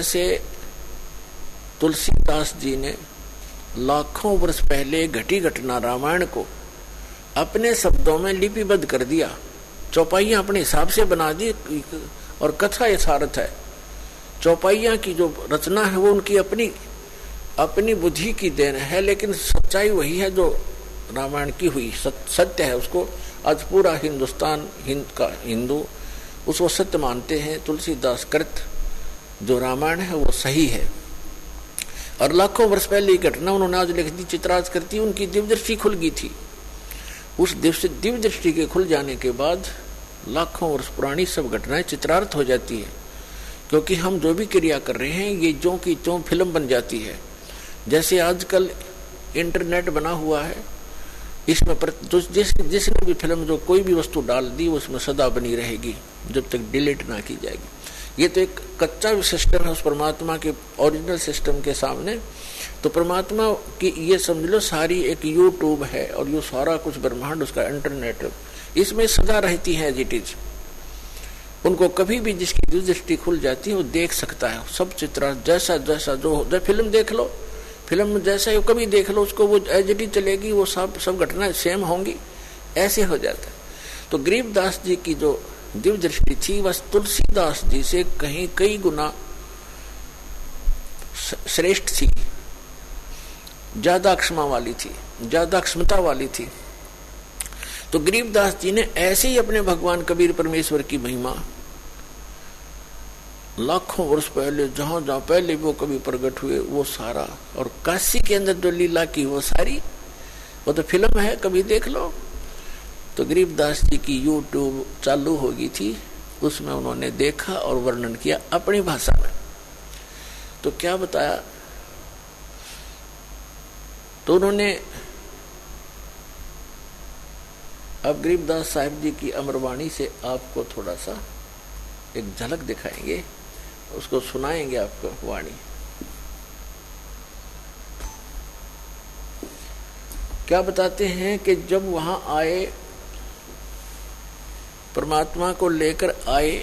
जैसे तुलसीदास जी ने लाखों वर्ष पहले घटी घटना रामायण को अपने शब्दों में लिपिबद्ध कर दिया, चौपाइयां अपने हिसाब से बना दी और कथा यथार्थ है। चौपाइयां की जो रचना है वो उनकी अपनी बुद्धि की देन है, लेकिन सच्चाई वही है जो रामायण की हुई सत्य है। उसको आज पूरा हिंदुस्तान हिंदू उसको सत्य मानते हैं। तुलसीदास कृत जो रामायण है वो सही है और लाखों वर्ष पहले ये घटना उन्होंने आज लिख दी, चित्रार्थ करती। उनकी दिव्य दृष्टि खुल गई थी। उस दिव्य दृष्टि के खुल जाने के बाद लाखों वर्ष पुरानी सब घटनाएं चित्रार्थ हो जाती है, क्योंकि हम जो भी क्रिया कर रहे हैं ये ज्यों की त्यों फिल्म बन जाती है। जैसे आजकल इंटरनेट बना हुआ है, इसमें जिसने भी फिल्म जो कोई भी वस्तु डाल दी उसमें सदा बनी रहेगी जब तक डिलीट ना की जाएगी। ये तो एक कच्चा सिस्टम है उस परमात्मा के ओरिजिनल सिस्टम के सामने। तो परमात्मा की ये समझ लो सारी एक यूट्यूब है और ये सारा कुछ ब्रह्मांड उसका इंटरनेट, इसमें सदा रहती है एज इट इज। उनको कभी भी जिसकी दृष्टि खुल जाती है वो देख सकता है सब चित्र, जैसा जैसा जो फिल्म देख लो, फिल्म में जैसा ही कभी देख लो उसको वो एज इट इज चलेगी, वो सब घटनाएं सेम होंगी, ऐसे हो जाता है। तो गरीबदास जी की जो दिव्य दृष्टि थी वह तुलसीदास जी से कहीं कई गुना श्रेष्ठ थी, ज्यादा क्षमा वाली थी, ज्यादा क्षमता वाली थी। तो गरीबदास जी ने ऐसे ही अपने भगवान कबीर परमेश्वर की महिमा लाखों वर्ष पहले जहां जहां पहले वो कभी प्रकट हुए वो सारा, और काशी के अंदर जो लीला की वो सारी, वो तो फिल्म है, कभी देख लो। तो गरीबदास जी की यूट्यूब चालू हो गई थी, उसमें उन्होंने देखा और वर्णन किया अपनी भाषा में। तो क्या बताया, तो उन्होंने अब गरीबदास साहिब जी की अमरवाणी से आपको थोड़ा सा एक झलक दिखाएंगे, उसको सुनाएंगे आपको वाणी। क्या बताते हैं कि जब वहां आए, परमात्मा को लेकर आए,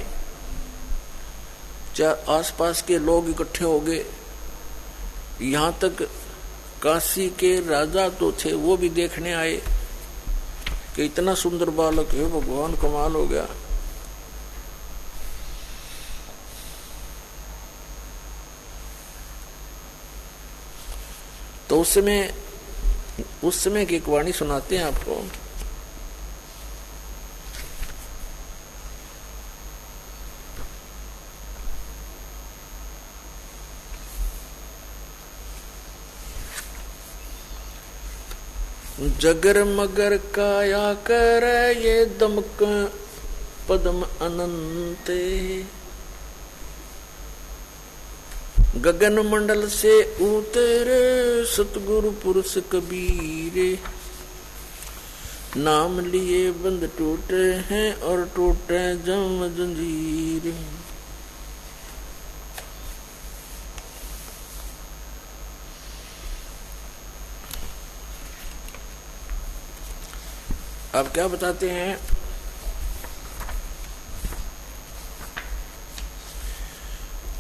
आसपास के लोग इकट्ठे हो गए, यहां तक काशी के राजा तो थे वो भी देखने आए कि इतना सुंदर बालक है, भगवान कमाल हो गया। तो उस समय की एक वाणी सुनाते हैं आपको। जगर मगर काया कर ये दमक पद्म अनंते, गगन मंडल से उतरे सतगुरु पुरुष कबीरे, नाम लिए बंद टूटे हैं और टूटे जम जंजीरे। अब क्या बताते हैं,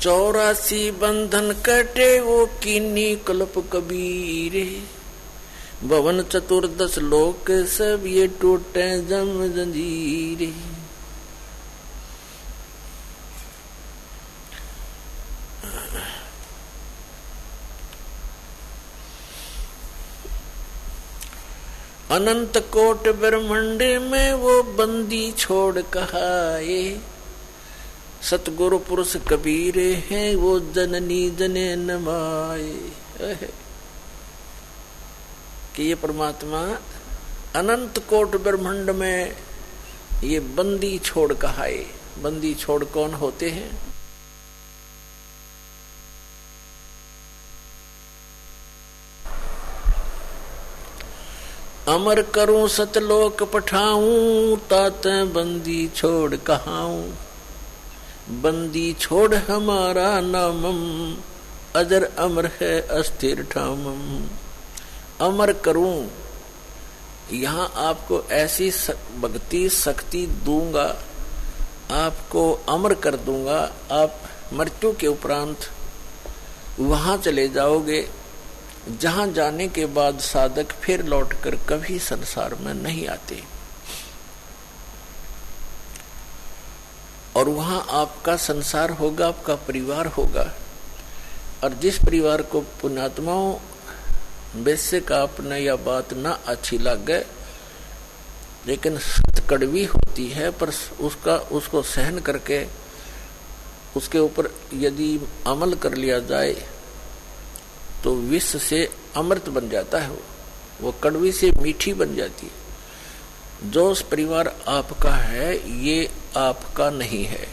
चौरासी बंधन कटे वो कीनी कल्प कबीरे, भवन चतुर्दश लोक सब ये टूटे जम जंजीरे। अनंत कोट ब्रह्मांड में वो बंदी छोड़ कहाए, सतगुरु पुरुष कबीर हैं वो जननी जने नमाए। कि ये परमात्मा अनंत कोट ब्रह्मांड में ये बंदी छोड़ कहाए। बंदी छोड़ कौन होते हैं? अमर करूं सतलोक पठाऊं, तात बंदी छोड़ कहाऊं। बंदी छोड़ हमारा नामम, अजर अमर है अस्थिर ठामम। अमर करूं, यहाँ आपको ऐसी भक्ति शक्ति दूंगा, आपको अमर कर दूंगा। आप मृत्यु के उपरांत वहां चले जाओगे जहां जाने के बाद साधक फिर लौटकर कभी संसार में नहीं आते। और वहां आपका संसार होगा, आपका परिवार होगा। और जिस परिवार को पुण्यात्माओं बेशक आपने यह बात ना अच्छी लगे, लेकिन सत्य कड़वी होती है, पर उसको सहन करके उसके ऊपर यदि अमल कर लिया जाए तो विष से अमृत बन जाता है, वो कड़वी से मीठी बन जाती है। जो उस परिवार आपका है ये आपका नहीं है।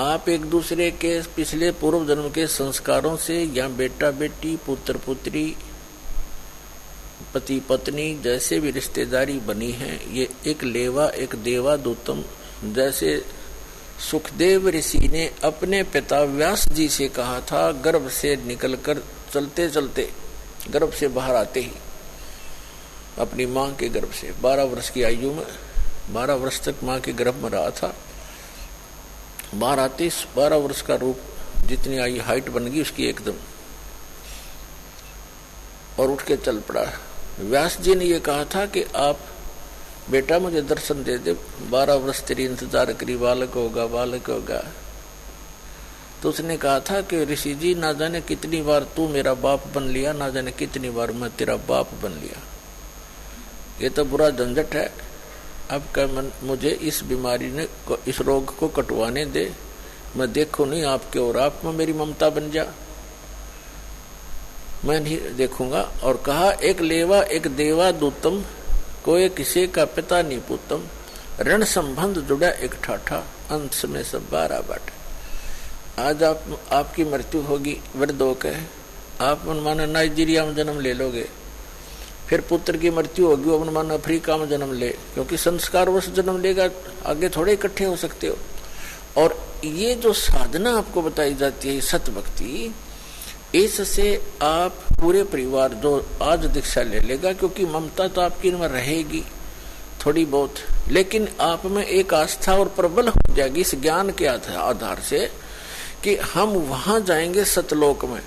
आप एक दूसरे के पिछले पूर्व जन्म के संस्कारों से या बेटा बेटी, पुत्र पुत्री, पति पत्नी जैसे भी रिश्तेदारी बनी है, ये एक लेवा एक देवा दूतम। जैसे सुखदेव ऋषि ने अपने पिता व्यास जी से कहा था, गर्भ से निकलकर चलते चलते गर्भ से बाहर आते ही, अपनी मां के गर्भ से 12 वर्ष की आयु में 12 वर्ष तक मां के गर्भ में रहा था। बाहर आते 12 वर्ष का रूप, जितनी आई हाइट बन गई उसकी एकदम, और उठ के चल पड़ा। व्यास जी ने यह कहा था कि आप बेटा मुझे दर्शन दे दे, 12 वर्ष तेरी इंतजार करी, बालक होगा बालक होगा। तो उसने कहा था कि ऋषि जी ना जाने कितनी बार तू मेरा बाप बन लिया, ना जाने कितनी बार मैं तेरा बाप बन लिया। ये तो बुरा झंझट है। अब क्या मुझे इस बीमारी ने इस रोग को कटवाने दे, मैं देखो नहीं आपके और आप में मेरी ममता बन जा, मैं नहीं देखूंगा। और कहा, एक लेवा एक देवा दूतम, कोई किसी का पिता नहीं पुतम, ऋण संबंध जुड़ा एक ठाठा, अंत में सब 12 बाटे। आज आपकी मृत्यु होगी वृद्ध होकर, आप मानो नाइजीरिया में जन्म ले लोगे, फिर पुत्र की मृत्यु होगी वो मानो अफ्रीका में जन्म ले, क्योंकि संस्कारवश जन्म लेगा, आगे थोड़े इकट्ठे हो सकते हो। और ये जो साधना आपको बताई जाती है सत्य भक्ति, इससे आप पूरे परिवार जो आज दीक्षा ले लेगा, क्योंकि ममता तो आपकी में रहेगी थोड़ी बहुत, लेकिन आप में एक आस्था और प्रबल हो जाएगी इस ज्ञान के आधार से कि हम वहां जाएंगे सतलोक में,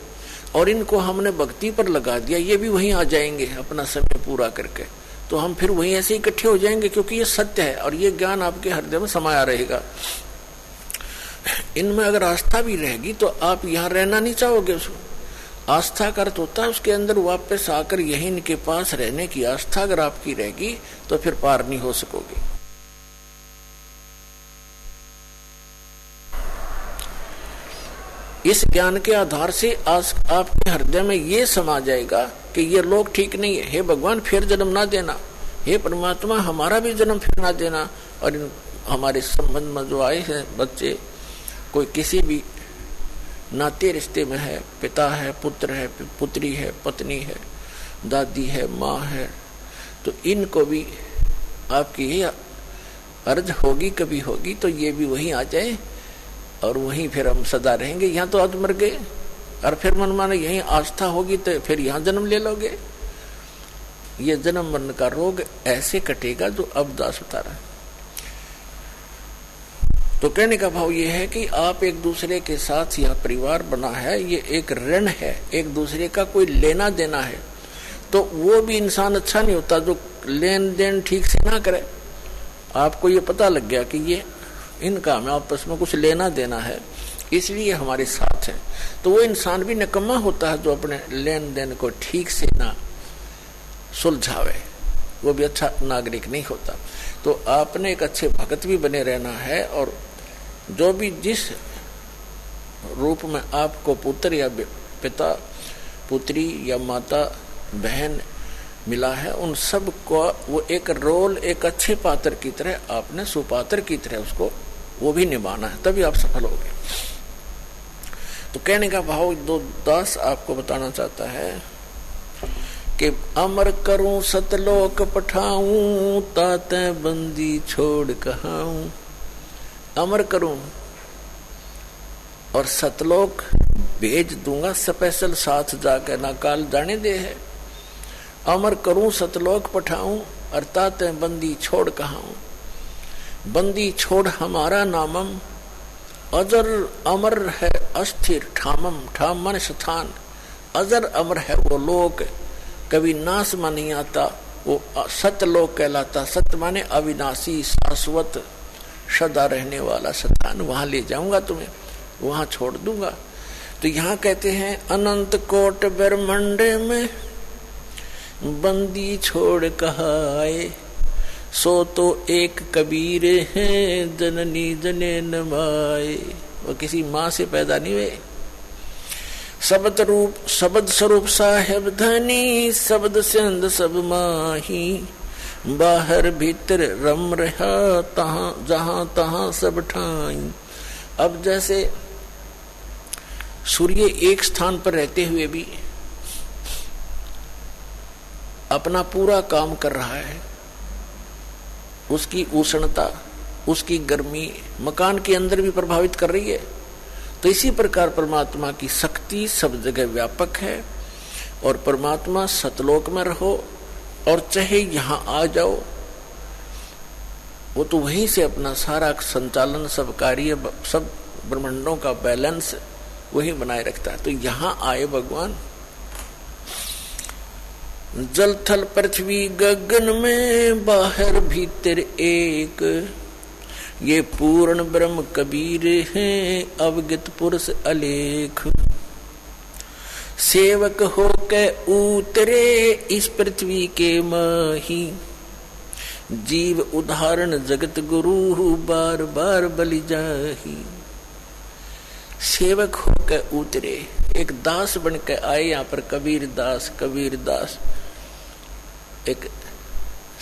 और इनको हमने भक्ति पर लगा दिया, ये भी वहीं आ जाएंगे अपना समय पूरा करके, तो हम फिर वहीं ऐसे इकट्ठे हो जाएंगे, क्योंकि ये सत्य है और ये ज्ञान आपके हृदय में समाया रहेगा। इनमें अगर आस्था भी रहेगी तो आप यहाँ रहना नहीं चाहोगे। उसको आस्था का अर्थ होता है उसके अंदर वापस आकर यही इनके पास रहने की आस्था अगर आपकी रहेगी तो फिर पार नहीं हो सकोगे। इस ज्ञान के आधार से आज आपके हृदय में ये समा जाएगा कि ये लोग ठीक नहीं है, हे भगवान फिर जन्म ना देना, हे परमात्मा हमारा भी जन्म फिर ना देना। और हमारे संबंध में जो आए हैं बच्चे, कोई किसी भी नाते रिश्ते में है, पिता है, पुत्र है, पुत्री है, पत्नी है, दादी है, माँ है, तो इनको भी आपकी ये अर्ज होगी कभी होगी तो ये भी वहीं आ जाए और वहीं फिर हम सदा रहेंगे। यहाँ तो आज मर गए और फिर मन माने यहीं आस्था होगी तो फिर यहाँ जन्म ले लोगे। ये जन्म मरण का रोग ऐसे कटेगा जो अब दास बता रहा है। तो कहने का भाव ये है कि आप एक दूसरे के साथ यह परिवार बना है, ये एक ऋण है, एक दूसरे का कोई लेना देना है। तो वो भी इंसान अच्छा नहीं होता जो लेन देन ठीक से ना करे। आपको ये पता लग गया कि ये इनका हमें आपस में कुछ लेना देना है, इसलिए हमारे साथ है, तो वो इंसान भी निकम्मा होता है जो अपने लेन देन को ठीक से ना सुलझावे, वो भी अच्छा नागरिक नहीं होता। तो आपने एक अच्छे भगत भी बने रहना है, और जो भी जिस रूप में आपको पुत्र या पिता, पुत्री या माता, बहन मिला है, उन सब को वो एक रोल एक अच्छे पात्र की तरह आपने सुपात्र की तरह उसको वो भी निभाना है, तभी आप सफल होगे। तो कहने का भाव दो दास आपको बताना चाहता है कि अमर करूं सतलोक पठाऊं, ताते बंदी छोड़ कहाऊं। अमर करूं और सतलोक भेज दूंगा, स्पेशल साथ जाकर ना काल जाने दे है। अमर करूं सतलोक पठाऊं, अर्थात बंदी छोड़ कहाऊं। बंदी छोड़ हमारा नामम, अजर अमर है अस्थिर ठामम, ठाम मन स्थान, अजर अमर है वो लोक, कभी नाश में नहीं आता, वो सत्य लोक कहलाता। सत्य माने अविनाशी, शाश्वत, सदा रहने वाला स्थान। वहां ले जाऊंगा तुम्हें, वहां छोड़ दूंगा। तो यहाँ कहते हैं अनंत कोट ब्रह्मांड में बंदी छोड़ कहाए, सो तो एक कबीर हैं जननी जने न माए। वो किसी माँ से पैदा नहीं हुए। शब्द स्वरूप साहेब धनी, शब्द सिंध सब माही, बाहर भीतर रम रहा तहाँ जहाँ तहाँ सब ठाई। अब जैसे सूर्य एक स्थान पर रहते हुए भी अपना पूरा काम कर रहा है, उसकी उष्णता, उसकी गर्मी मकान के अंदर भी प्रभावित कर रही है, तो इसी प्रकार परमात्मा की शक्ति सब जगह व्यापक है। और परमात्मा सतलोक में रहो और चाहे यहाँ आ जाओ, वो तो वहीं से अपना सारा संचालन, सब कार्य, सब ब्रह्मांडों का बैलेंस वही बनाए रखता है। तो यहाँ आए भगवान, जल थल पृथ्वी गगन में बाहर भीतर एक, ये पूर्ण ब्रह्म कबीर हैं अवगत पुरुष अलेख। सेवक हो के उतरे इस पृथ्वी के माही, जीव उदाहरण जगत गुरु बार बार बलि जाही। सेवक होकर उतरे, एक दास बन के आए यहाँ पर कबीर दास। कबीर दास एक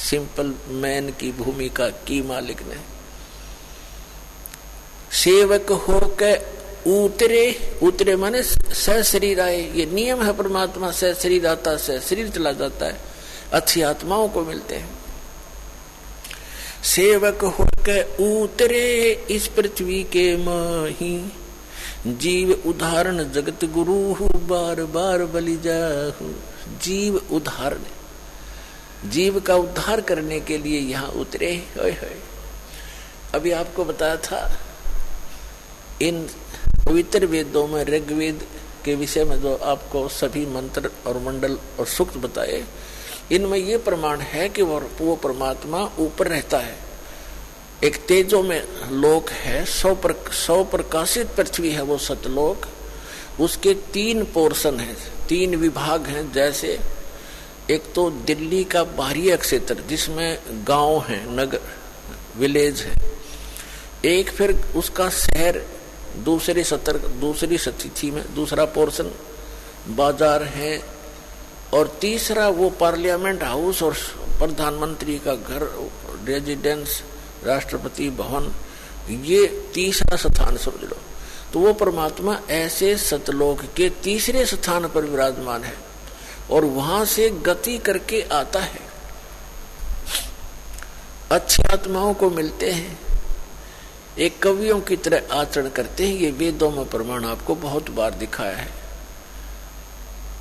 सिंपल मैन की भूमिका की मालिक ने। सेवक होकर उतरे, उतरे माने सशरीर आए। ये नियम है परमात्मा, सशरीर आता, सशरीर चला जाता है, अच्छी आत्माओं को मिलते हैं। सेवक होकर उतरे इस पृथ्वी के माही, जीव उदाहरण जगत गुरु बार बार बलि जाहु। जीव उदाहरण, जीव का उद्धार करने के लिए यहाँ उतरे। अभी आपको बताया था इन पवित्र वेदों में, ऋग्वेद के विषय में जो आपको सभी मंत्र और मंडल और सूक्त बताए, इनमें ये प्रमाण है कि वो परमात्मा ऊपर रहता है। एक तेजो में लोक है, 100 प्रकाशित पृथ्वी है वो सतलोक। उसके 3 पोर्शन हैं, 3 विभाग हैं। जैसे एक तो दिल्ली का बाहरी क्षेत्र जिसमें गांव है, नगर, विलेज है। एक फिर उसका शहर दूसरी स्थिति में, दूसरा पोर्शन बाजार है। और तीसरा वो पार्लियामेंट हाउस और प्रधानमंत्री का घर, रेजिडेंस, राष्ट्रपति भवन, ये तीसरा स्थान समझ लो। तो वो परमात्मा ऐसे सतलोक के तीसरे स्थान पर विराजमान है और वहां से गति करके आता है, अच्छी आत्माओं को मिलते हैं, एक कवियों की तरह आचरण करते हैं। ये वेदों में प्रमाण आपको बहुत बार दिखाया है।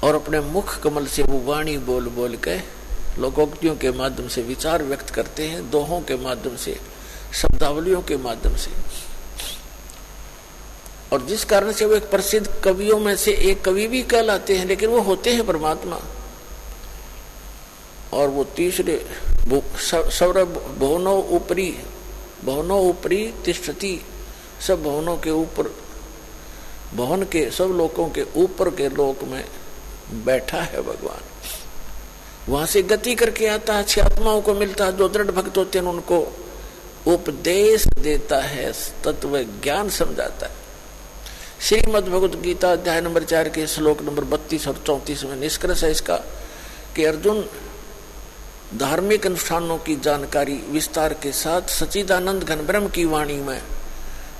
और अपने मुख कमल से वो वाणी बोल बोल के लोकोक्तियों के माध्यम से विचार व्यक्त करते हैं, दोहों के माध्यम से, शब्दावलियों के माध्यम से। और जिस कारण से वो एक प्रसिद्ध कवियों में से एक कवि भी कहलाते हैं, लेकिन वो होते हैं परमात्मा। और वो तीसरे सौरभ भवनों ऊपरी तिष्ठति, सब भवनों के ऊपर, भवन के सब लोकों के ऊपर के लोक में बैठा है भगवान। वहां से गति करके आता है, अच्छी आत्माओं को मिलता है, जो दृढ़ भक्त होते हैं उनको उपदेश देता है, तत्व ज्ञान समझाता है। श्रीमद् भगवत गीता अध्याय नंबर 4 के श्लोक नंबर 32 और 34 में निष्कर्ष है इसका कि अर्जुन धार्मिक अनुष्ठानों की जानकारी विस्तार के साथ सच्चिदानंद घन ब्रह्म की वाणी में,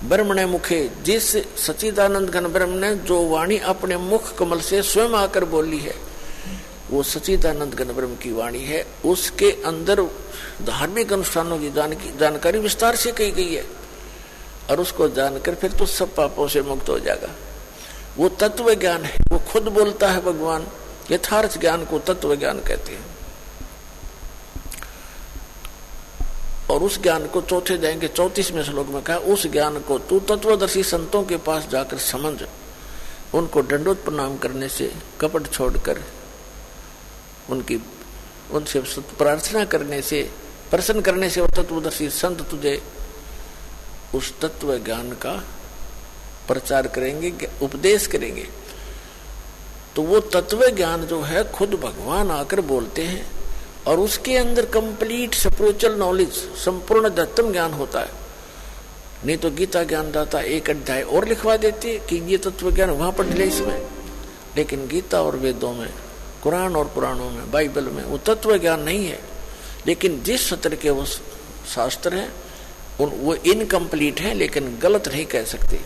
ब्रह्मणे मुखे, जिस सच्चिदानंद घन ब्रह्म ने जो वाणी अपने मुख कमल से स्वयं आकर बोली है, वो सच्चिदानंद घन ब्रह्म की वाणी है। उसके अंदर धार्मिक अनुष्ठानों की जानकारी विस्तार से कही गई है। और उसको जानकर फिर तो सब पापों से मुक्त हो जाएगा। वो तत्व ज्ञान है, वो खुद बोलता है भगवान। यथार्थ ज्ञान को तत्व ज्ञान कहते हैं। और उस ज्ञान को चौथे अध्याय के 34वें श्लोक में कहा, उस ज्ञान को तू तत्वदर्शी संतों के पास जाकर समझ, उनको दंडोत प्रणाम करने से, कपट छोड़कर उनसे प्रार्थना करने से, प्रसन्न करने से वो तत्वदर्शी संत तुझे उस तत्व ज्ञान का प्रचार करेंगे, उपदेश करेंगे। तो वो तत्व ज्ञान जो है खुद भगवान आकर बोलते हैं और उसके अंदर कंप्लीट स्पिरिचुअल नॉलेज, संपूर्ण अध्यात्म ज्ञान होता है। नहीं तो गीता ज्ञानदाता एक अध्याय और लिखवा देते कि ये तत्व ज्ञान वहां पढ़ ले इसमें, लेकिन गीता और वेदों में, कुरान और पुराणों में, बाइबल में वो तत्व ज्ञान नहीं है। लेकिन जिस सत्र के वो शास्त्र हैं वो इनकम्प्लीट है, लेकिन गलत नहीं कह सकते।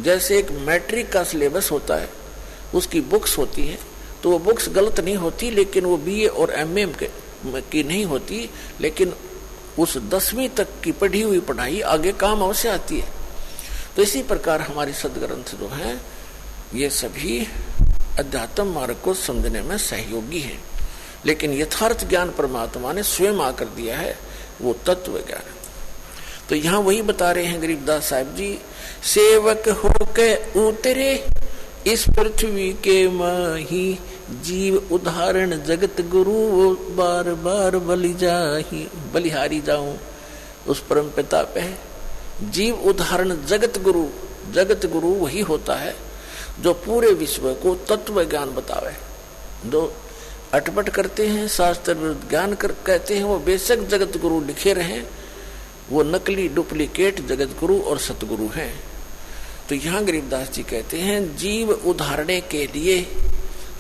जैसे एक मैट्रिक का सिलेबस होता है, उसकी बुक्स होती है, तो वो बुक्स गलत नहीं होती, लेकिन वो बीए और एमए की नहीं होती, लेकिन उस 10वीं तक की पढ़ी हुई पढ़ाई आगे काम अवश्य आती है। तो इसी प्रकार हमारे सदग्रंथ जो हैं ये सभी अध्यात्म मार्ग को समझने में सहयोगी हैं, लेकिन यथार्थ ज्ञान परमात्मा ने स्वयं आकर दिया है, वो तत्व ज्ञान। तो यहाँ वही बता रहे हैं गरीबदास साहब जी, सेवक होके उतरे इस पृथ्वी के माही, जीव उदाहरण जगत गुरु, बार बार बलिहारी जाऊं उस परम पिता पे। जीव उदाहरण जगत गुरु, जगत गुरु वही होता है जो पूरे विश्व को तत्व ज्ञान बतावे। जो अटपट करते हैं, शास्त्र विरुद्ध ज्ञान कहते हैं, वो बेशक जगत गुरु लिखे रहे, वो नकली डुप्लीकेट जगत गुरु और सतगुरु हैं। तो यहाँ गरीबदास जी कहते हैं, जीव उद्धारने के लिए,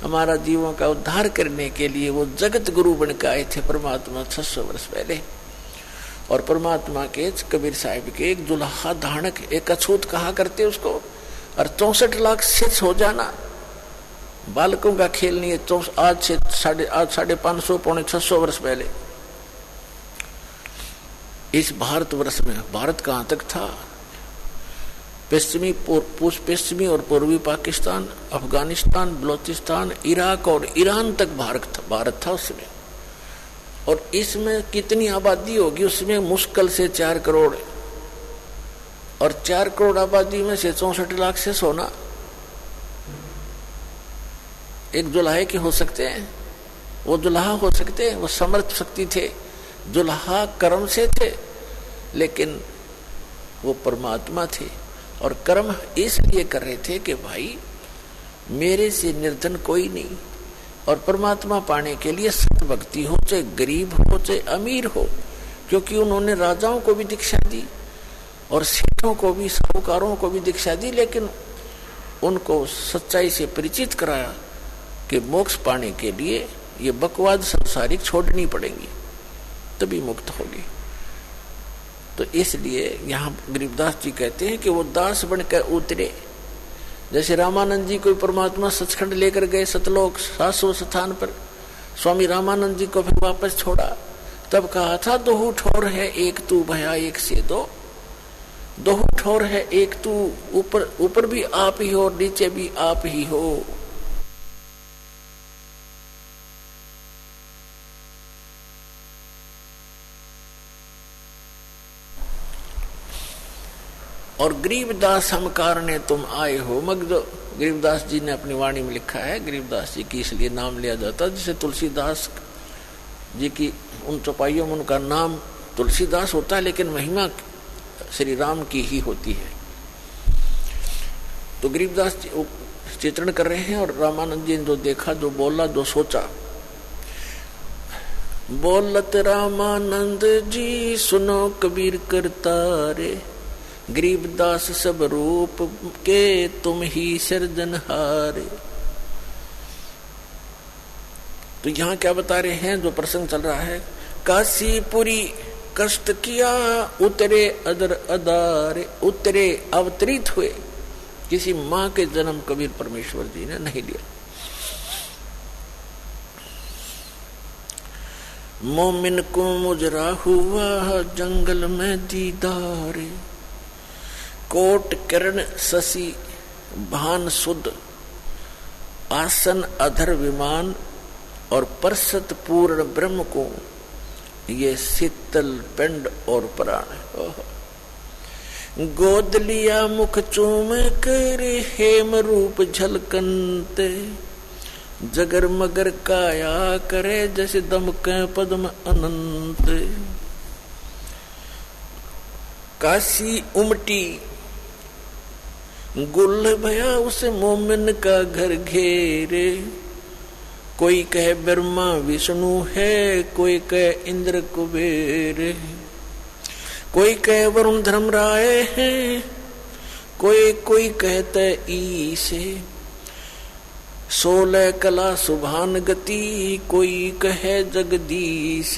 हमारा जीवों का उद्धार करने के लिए वो जगत गुरु बन के आए थे परमात्मा 600 वर्ष पहले। और परमात्मा के कबीर साहिब के एक दुल्हा धानक, एक अछूत कहा करते उसको, और 64 लाख सिद्ध हो जाना बालकों का खेल नहीं है। आज से 550 पौने 600 वर्ष पहले इस भारतवर्ष में, भारत कहाँ तक था, पश्चिमी और पूर्वी पाकिस्तान, अफगानिस्तान, बलोचिस्तान, इराक और ईरान तक भारत था उसमें। और इसमें कितनी आबादी होगी, उसमें मुश्किल से 4 करोड़, और 4 करोड़ आबादी में से 64 लाख से सोना एक दुल्हे के हो सकते हैं? वो दुल्हा हो सकते हैं? वो समर्थ शक्ति थे, दुल्हा कर्म से थे, लेकिन वो परमात्मा थे। और कर्म इसलिए कर रहे थे कि भाई मेरे से निर्धन कोई नहीं, और परमात्मा पाने के लिए सत भक्ति हो, चाहे गरीब हो चाहे अमीर हो, क्योंकि उन्होंने राजाओं को भी दीक्षा दी और सेठों को भी, साहूकारों को भी दीक्षा दी, लेकिन उनको सच्चाई से परिचित कराया कि मोक्ष पाने के लिए ये बकवाद संसारिक छोड़नी पड़ेगी, तभी मुक्त होगी। तो इसलिए यहाँ गरीबदास जी कहते हैं कि वो दास बनकर उतरे। जैसे रामानंद जी को परमात्मा सचखंड लेकर गए, सतलोक शाश्वत स्थान पर, स्वामी रामानंद जी को फिर वापस छोड़ा, तब कहा था, दोहू ठोर है एक तू भया एक से दो, दोहू ठोर है एक तू, ऊपर भी आप ही हो और नीचे भी आप ही हो। और गरीबदास हम कारणे तुम आए हो, मगदो गरीबदास जी ने अपनी वाणी में लिखा है। गरीबदास जी की इसलिए नाम लिया जाता, जिसे तुलसीदास जी की उन चौपाइयों में उनका नाम तुलसीदास होता है, लेकिन महिमा श्री राम की ही होती है। तो गरीबदास जी चित्रण कर रहे हैं, और रामानंद जी ने जो देखा, जो बोला, जो सोचा, बोलत रामानंद जी सुनो कबीर करतारे, गरीबदास सब रूप के तुम ही सृजनहारे। तो यहाँ क्या बता रहे हैं, जो प्रसंग चल रहा है, काशीपुरी कष्ट किया उतरे अदर अदारे, उतरे अवतरित हुए। किसी माँ के जन्म कबीर परमेश्वर जी ने नहीं लिया। मोमिन को मुजरा हुआ जंगल में दीदारे, कोट किरण शशि भान सुध, आसन अधर विमान, और परसत पूर्ण ब्रह्म को ये शीतल पिंड और प्राण। गोद लिया मुख चूम कर हेम रूप झलकनते, जगर मगर काया करे जैसे दमके पद्म अनंत। काशी उमटी गुल भया उस मोमिन का घर घेरे, कोई कहे ब्रह्मा विष्णु है, कोई कहे इंद्र कुबेर, कोई कहे वरुण धर्मराय है, कोई कहते ईसे, 16 कला सुभान गति, कोई कहे जगदीश।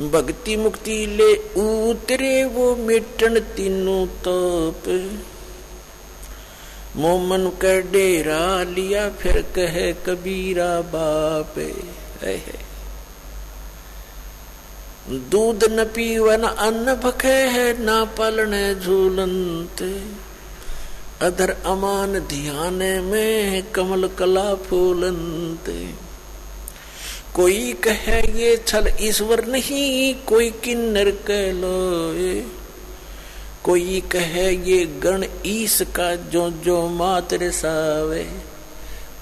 भक्ति मुक्ति ले उतरे वो मिटन तीनों तप, मोमन का डेरा लिया फिर कहे कबीरा बाप। दूध न पीवन अन्न भखे है, ना पालन झूलंत, अधर अमान ध्यान में कमल कला फूलंत। कोई कहे ये छल ईश्वर नहीं, कोई किन्नर कह लोए, कोई कहे ये गण ईश का जो जो मात्र सावे।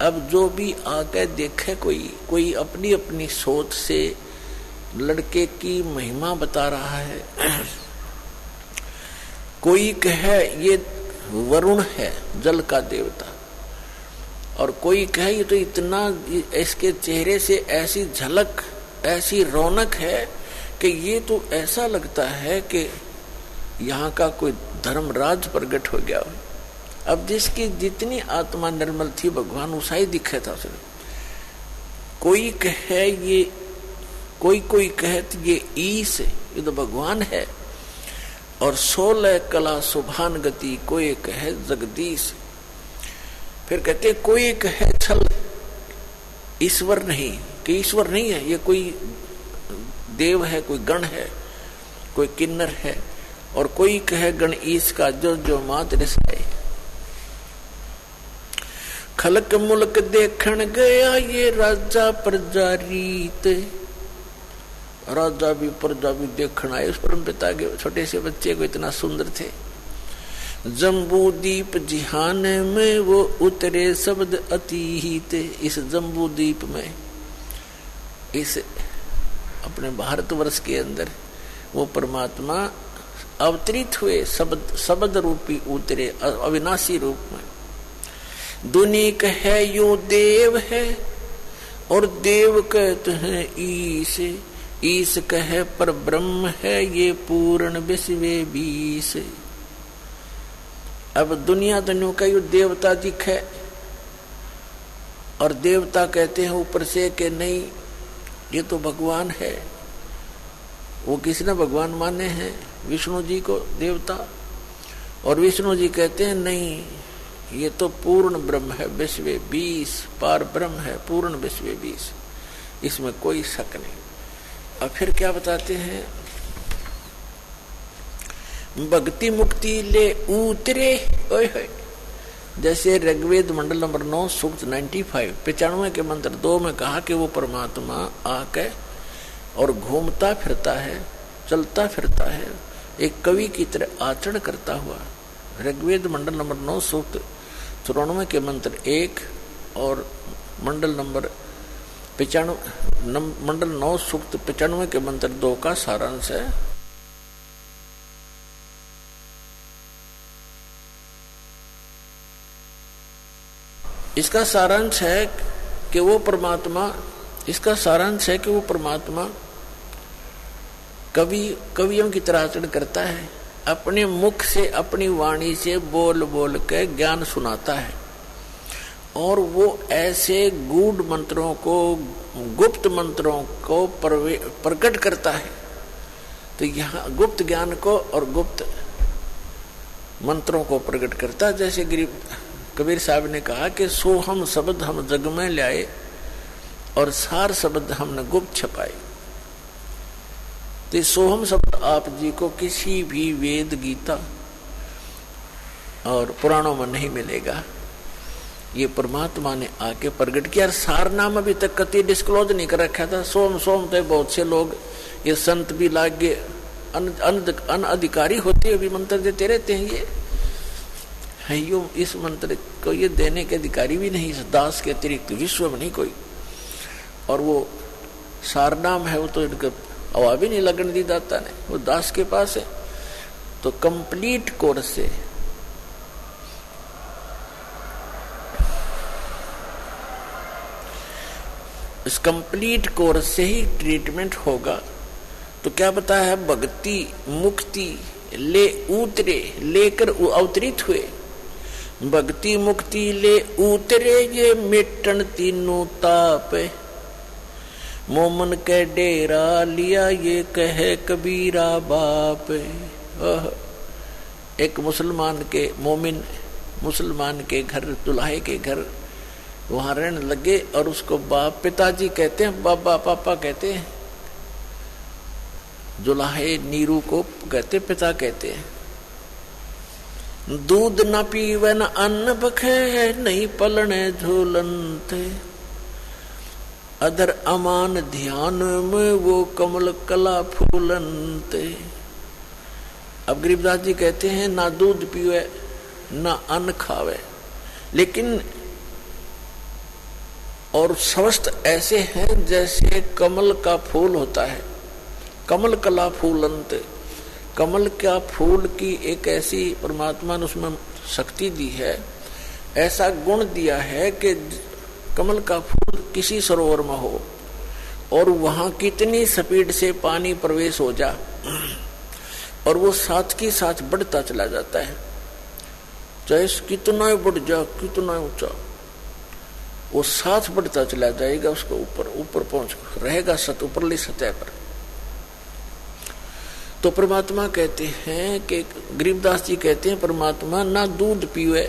अब जो भी आके देखे कोई अपनी अपनी सोच से लड़के की महिमा बता रहा है। कोई कहे ये वरुण है जल का देवता, और कोई कहे ये तो इतना, इसके चेहरे से ऐसी झलक ऐसी रौनक है कि ये तो ऐसा लगता है कि यहाँ का कोई धर्मराज प्रकट हो गया। अब जिसकी जितनी आत्मा निर्मल थी भगवान उसा ही दिखे था उसे। कोई कहे ये कोई कहे ये ईश, ये तो भगवान है, और 16 कला सुभान गति, कोई कहे जगदीश। फिर कहते कोई कहे छल ईश्वर नहीं, कि ईश्वर नहीं है, ये कोई देव है, कोई गण है, कोई किन्नर है, और कोई कहे गण ईश का जो जो मात्र है। खलक मुल्क देखण गया ये राजा प्रजा रीत, राजा भी प्रजा भी देखण आए उस परम पिता के छोटे से बच्चे को, इतना सुंदर थे। जम्बू दीप जिहान में वो उतरे शब्द अतीत, इस जम्बू दीप में, इस अपने भारतवर्ष के अंदर वो परमात्मा अवतरित हुए, शब्द रूपी उतरे अविनाशी रूप में। दुनी कहे यो देव है और देव कहते हैं ईश, ईश कहे पर ब्रह्म है ये पूर्ण विश्वे बीस। अब दुनिया दुनिया का यो देवता दिखे, और देवता कहते हैं ऊपर से कि नहीं ये तो भगवान है। वो किसने भगवान माने हैं? विष्णु जी को देवता, और विष्णु जी कहते हैं नहीं ये तो पूर्ण ब्रह्म है, विश्वे बीस, पार ब्रह्म है, पूर्ण विश्वे बीस, इसमें कोई शक नहीं। अब फिर क्या बताते हैं? भक्ति मुक्ति ले उतरे, ओए जैसे ऋग्वेद मंडल नंबर 9 सूक्त 95 के मंत्र 2 में कहा कि वो परमात्मा आके और घूमता फिरता है, चलता फिरता है, एक कवि की तरह आचरण करता हुआ। ऋग्वेद मंडल नंबर 9 सूक्त 94 के मंत्र 1 और मंडल नंबर 9 सूक्त 95 के मंत्र 2 का सारांश है। इसका सारांश है कि वो परमात्मा कवियों की तरह आचरण करता है, अपने मुख से अपनी वाणी से बोल बोल के ज्ञान सुनाता है, और वो ऐसे गूढ़ मंत्रों को, गुप्त मंत्रों को प्रकट करता है। तो यहाँ गुप्त ज्ञान को और गुप्त मंत्रों को प्रकट करता, जैसे कबीर साहब ने कहा कि सोहम शब्द हम जग में लाए और सार शब्द हमने गुप्त छपाए। तो सोहम शब्द आप जी को किसी भी वेद, गीता और पुराणों में नहीं मिलेगा। ये परमात्मा ने आके प्रकट किया। सार नाम अभी तक कति डिस्क्लोज नहीं कर रखा था। सोम सोम थे बहुत से लोग, ये संत भी लागे अनअधिकारी होते हुए भी मंत्र देते रहते हैं। ये है यो, इस मंत्र को ये देने के अधिकारी भी नहीं, इस दास के अतिरिक्त विश्व में नहीं कोई। और वो सार नाम है, वो तो इनका हवा भी नहीं लगन दी दाता ने, वो दास के पास है। तो कंप्लीट कोर्स से इस कंप्लीट कोर्स से ही ट्रीटमेंट होगा। तो क्या बताया है, भक्ति मुक्ति ले उतरे, लेकर अवतरित हुए। भक्ति मुक्ति ले उतरे ये मिटन तीनों ताप, मोमन के डेरा लिया ये कहे कबीरा बाप। एक मुसलमान के मोमिन मुसलमान के घर, दुल्हे के घर वहां रहने लगे और उसको बाप पिताजी कहते हैं, बाबा पापा कहते हैं। दुल्हे नीरू को कहते पिता कहते हैं। दूध न पीवे न अन्न बखे, नहीं पलने झूलनते, अधर अमान ध्यान में वो कमल कला फूलनते। अब गरीबदास जी कहते हैं ना दूध पीवे ना अन्न खावे, लेकिन और स्वस्थ ऐसे हैं जैसे कमल का फूल होता है। कमल कला फूलंत, कमल का फूल की एक ऐसी परमात्मा ने उसमें शक्ति दी है, ऐसा गुण दिया है कि कमल का फूल किसी सरोवर में हो और वहां कितनी स्पीड से पानी प्रवेश हो जा और वो साथ की साथ बढ़ता चला जाता है। चाहे कितना बढ़ जा, कितना ऊंचा, वो साथ बढ़ता चला जाएगा, उसको ऊपर ऊपर पहुंच रहेगा ऊपरली सतह पर। तो परमात्मा कहते हैं कि गरीबदास जी कहते हैं परमात्मा ना दूध पीवे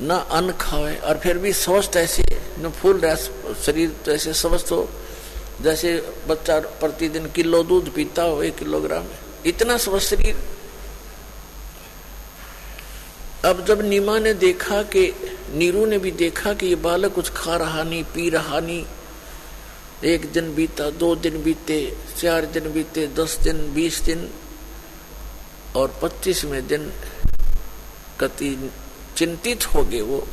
ना अन्न खावे और फिर भी स्वस्थ ऐसे न फूल रहा शरीर, ऐसे स्वस्थ हो जैसे बच्चा प्रतिदिन किलो दूध पीता हो, 1 किलोग्राम, इतना स्वस्थ शरीर। अब जब नीमा ने देखा कि नीरू ने भी देखा कि ये बालक कुछ खा रहा नहीं, पी रहा नहीं, 1 दिन बीता, 2 दिन बीते, 4 दिन बीते, 10 दिन, 20 दिन और 25वें दिन कति चिंतित हो गए वो।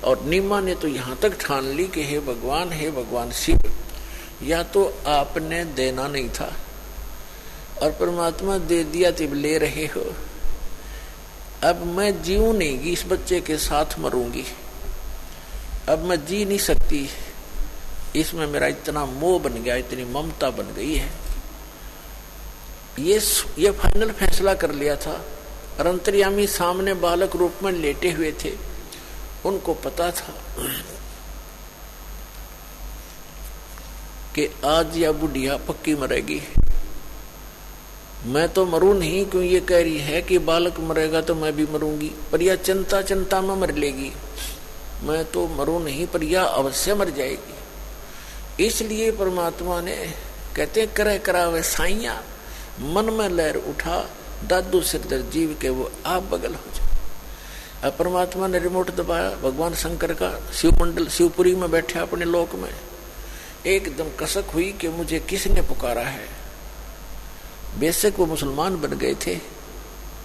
और नीमा ने तो यहाँ तक ठान ली कि हे भगवान शिव, या तो आपने देना नहीं था और परमात्मा दे दिया तो ले रहे हो। अब मैं जीऊं नहीं, इस बच्चे के साथ मरूंगी, अब मैं जी नहीं सकती, इसमें मेरा इतना मोह बन गया, इतनी ममता बन गई है। ये फाइनल फैसला कर लिया था। और अंतर्यामी सामने बालक रूप में लेटे हुए थे, उनको पता था कि आज या बुढ़िया पक्की मरेगी। मैं तो मरूं नहीं, क्यों ये कह रही है कि बालक मरेगा तो मैं भी मरूंगी, पर यह चिंता में मर लेगी। मैं तो मरूं नहीं, पर यह अवश्य मर जाएगी। इसलिए परमात्मा ने कहते करे करावे साइया, मन में लहर उठा, दादू सिरदर जीव के वो आप बगल हो जाए। अब परमात्मा ने रिमोट दबाया, भगवान शंकर का शिवमंडल शिवपुरी में बैठे अपने लोक में, एकदम कसक हुई कि मुझे किसने पुकारा है। बेशक वो मुसलमान बन गए थे,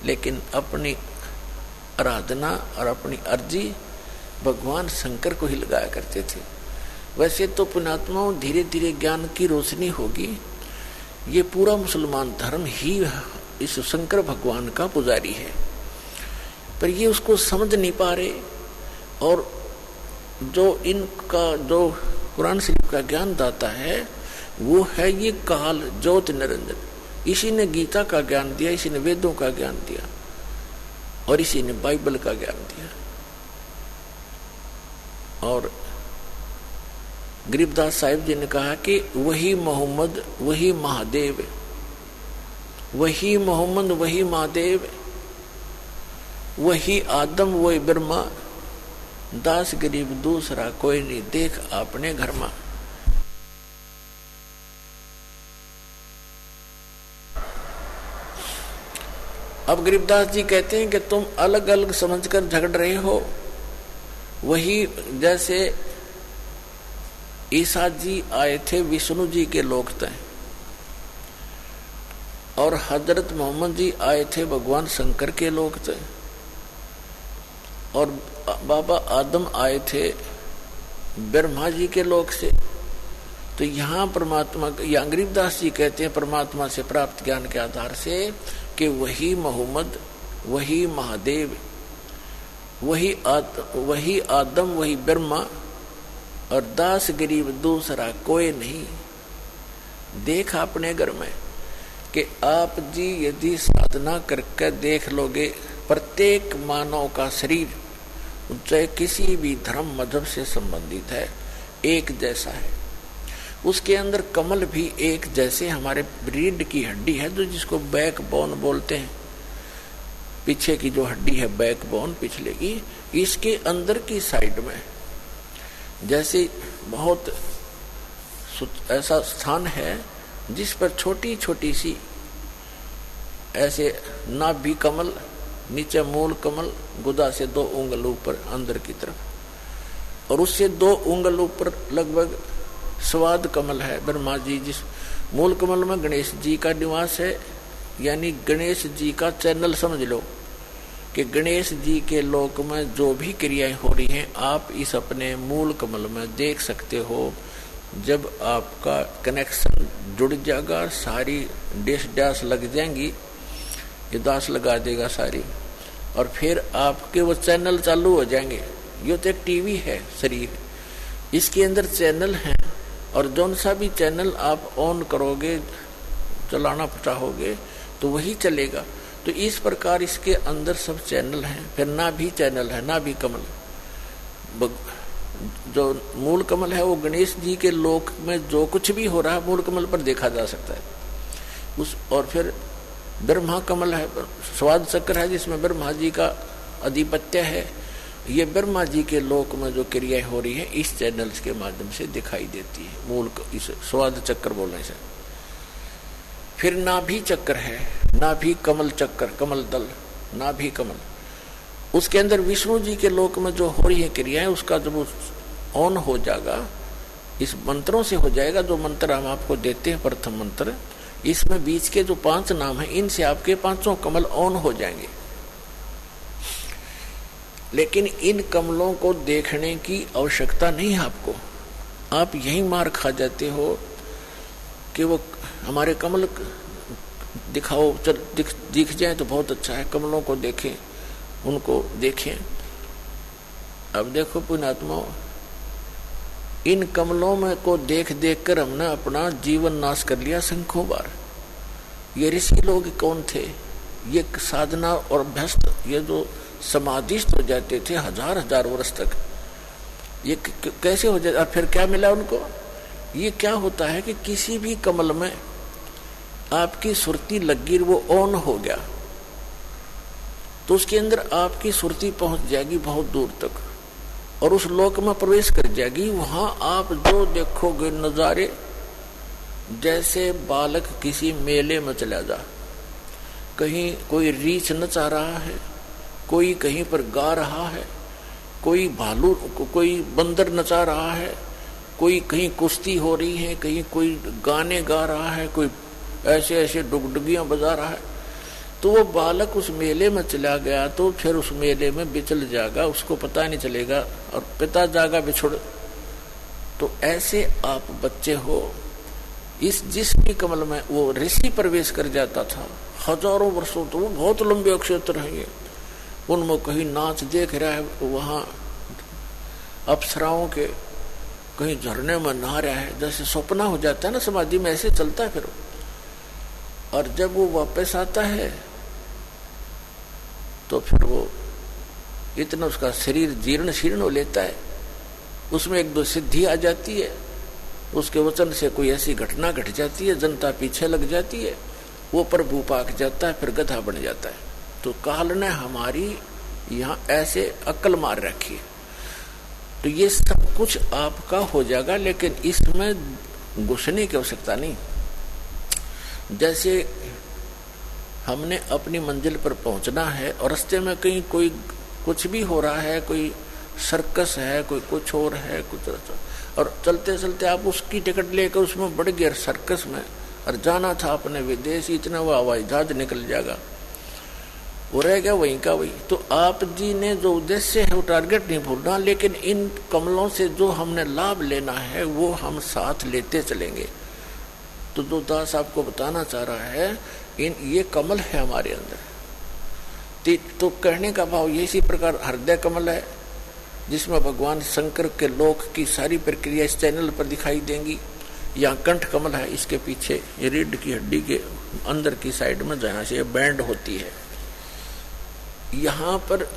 लेकिन अपनी आराधना और अपनी अर्जी भगवान शंकर को ही लगाया करते थे। वैसे तो पुण्यात्माओं धीरे धीरे ज्ञान की रोशनी होगी। ये पूरा मुसलमान धर्म ही इस शंकर भगवान का पुजारी है, पर ये उसको समझ नहीं पा रहे। और जो इनका जो कुरान शरीफ का ज्ञान दाता है वो है ये काल ज्योति निरंजन। इसी ने गीता का ज्ञान दिया, इसी ने वेदों का ज्ञान दिया और इसी ने बाइबल का ज्ञान दिया। और गरीबदास साहिब जी ने कहा कि वही मोहम्मद वही महादेव, वही मोहम्मद वही महादेव, वही आदम वही ब्रह्मा, दास गरीब दूसरा कोई नहीं, देख अपने घर में। अब गरीबदास जी कहते हैं कि तुम अलग अलग समझकर झगड़ रहे हो, वही जैसे ईसा जी आए थे विष्णु जी के लोक तय, और हजरत मोहम्मद जी आए थे भगवान शंकर के लोक तय, और बाबा आदम आए थे ब्रह्मा जी के लोक से। तो यहाँ परमात्मा, या गरीबदास जी कहते हैं परमात्मा से प्राप्त ज्ञान के आधार से कि वही मोहम्मद, वही महादेव, वही आदम, वही ब्रह्मा, और दास गरीब दूसरा कोई नहीं। देख अपने घर में कि आप जी यदि साधना करके देख लोगे, प्रत्येक मानव का शरीर चाहे किसी भी धर्म मजहब से संबंधित है, एक जैसा है। उसके अंदर कमल भी एक जैसे हमारे रीढ़ की हड्डी है, जो जिसको बैकबोन बोलते हैं, पीछे की जो हड्डी है बैकबोन पिछले की, इसके अंदर की साइड में जैसे बहुत ऐसा स्थान है जिस पर छोटी छोटी सी ऐसे नाभि कमल, नीचे मूल कमल, गुदा से 2 उंगल ऊपर अंदर की तरफ, और उससे 2 उंगल ऊपर लगभग स्वाद कमल है ब्रह्मा जी। जिस मूल कमल में गणेश जी का निवास है, यानी गणेश जी का चैनल समझ लो कि गणेश जी के लोक में जो भी क्रियाएं हो रही हैं आप इस अपने मूल कमल में देख सकते हो। जब आपका कनेक्शन जुड़ जाएगा, सारी डैश डैश लग जाएंगी, ये दास लगा देगा सारी, और फिर आपके वो चैनल चालू हो जाएंगे। ये तो एक टीवी है शरीर, इसके अंदर चैनल हैं, और जौन सा भी चैनल आप ऑन करोगे, चलाना चाहोगे तो वही चलेगा। तो इस प्रकार इसके अंदर सब चैनल हैं। फिर ना भी चैनल है, ना भी कमल, जो मूल कमल है वो गणेश जी के लोक में जो कुछ भी हो रहा है मूल कमल पर देखा जा सकता है उस। और फिर ब्रह्मा कमल है, स्वाद चक्र है जिसमें ब्रह्मा जी का आधिपत्य है। ये ब्रह्मा जी के लोक में जो क्रियाएं हो रही है इस चैनल्स के माध्यम से दिखाई देती है, मूल इस स्वाद चक्र बोलने से। फिर नाभि चक्र है, नाभि कमल चक्र, कमल दल, नाभि कमल, उसके अंदर विष्णु जी के लोक में जो हो रही है क्रियाएं, उसका जब ऑन हो जाएगा, इस मंत्रों से हो जाएगा। जो मंत्र हम आपको देते हैं, प्रथम मंत्र, इसमें बीच के जो 5 नाम है, इनसे आपके 5 कमल ऑन हो जाएंगे। लेकिन इन कमलों को देखने की आवश्यकता नहीं है आपको, आप यही मार खा जाते हो कि वो हमारे कमल दिखाओ, दिख जाए तो बहुत अच्छा है, कमलों को देखें, उनको देखें। अब देखो पुण्यात्मा, इन कमलों में को देख देख कर हमने अपना जीवन नाश कर लिया सैकड़ों बार। ये ऋषि लोग कौन थे? ये साधना और अभ्यस्त, ये जो समाधिस्थ हो जाते थे 1000 वर्ष तक, ये कैसे हो जाए? और फिर क्या मिला उनको? ये क्या होता है कि किसी भी कमल में आपकी सुरती लगी, वो ऑन हो गया तो उसके अंदर आपकी सुरती पहुंच जाएगी बहुत दूर तक, और उस लोक में प्रवेश कर जाएगी। वहां आप जो देखोगे नजारे, जैसे बालक किसी मेले में चला जा, कहीं कोई रीछ नचा रहा है, कोई कहीं पर गा रहा है, कोई भालू, कोई बंदर नचा रहा है, कोई कहीं कुश्ती हो रही है, कहीं कोई गाने गा रहा है, कोई ऐसे ऐसे डुगडुगियां बजा रहा है। तो वो बालक उस मेले में चला गया तो फिर उस मेले में बिचल जाएगा, उसको पता नहीं चलेगा, और पिता जागा बिछुड़। तो ऐसे आप बच्चे हो, इस जिस भी कमल में वो ऋषि प्रवेश कर जाता था हजारों वर्षों, तो वो बहुत लंबे क्षेत्र है ये, उनमें कहीं नाच देख रहा है, वहां अप्सराओं के कहीं झरने में नहा रहा है, जैसे सपना हो जाता है ना समाधि में, ऐसे चलता है फिर। और जब वो वापस आता है तो फिर वो इतना उसका शरीर जीर्ण शीर्ण हो लेता है, उसमें 1-2 सिद्धि आ जाती है, उसके वचन से कोई ऐसी घटना घट जाती है, जनता पीछे लग जाती है, वो प्रभु पाक जाता है, फिर गधा बन जाता है। तो काल ने हमारी यहाँ ऐसे अक्ल मार रखी है। तो ये सब कुछ आपका हो जाएगा, लेकिन इसमें घुसने की आवश्यकता नहीं। जैसे हमने अपनी मंजिल पर पहुंचना है और रास्ते में कहीं कोई कुछ भी हो रहा है, कोई सर्कस है, कोई कुछ और है, कुछ और चलते चलते आप उसकी टिकट लेकर उसमें बढ़ गए सर्कस में, और जाना था अपने विदेश, इतना वो हवाई जहाज निकल जाएगा, वो रह गया वहीं का वही। तो आप जी ने जो उद्देश्य है वो टारगेट नहीं भूलना, लेकिन इन कमलों से जो हमने लाभ लेना है वो हम साथ लेते चलेंगे। तो जो दास आपको बताना चाह रहा है, ये कमल है हमारे अंदर। तो कहने का भाव ये इसी प्रकार हृदय कमल है, जिसमें भगवान शंकर के लोक की सारी प्रक्रिया इस चैनल पर दिखाई देंगी। यहाँ कंठ कमल है, इसके पीछे ये रीढ़ की हड्डी के अंदर की साइड में जहाँ से ये बैंड होती है, यहाँ पर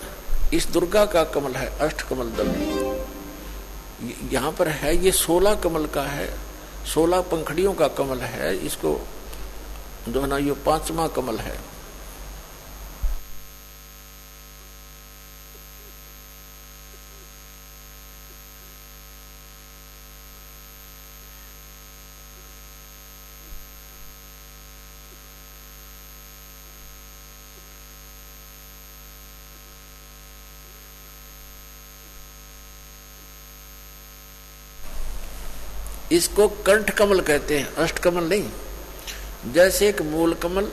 इस दुर्गा का कमल है, अष्ट कमल दल। यहाँ पर है ये 16 कमल का है, 16 पंखड़ियों का कमल है, इसको जो है ना ये 5वां कमल है। इसको कंठ कमल कहते हैं, अष्ट कमल नहीं। जैसे एक मूल कमल,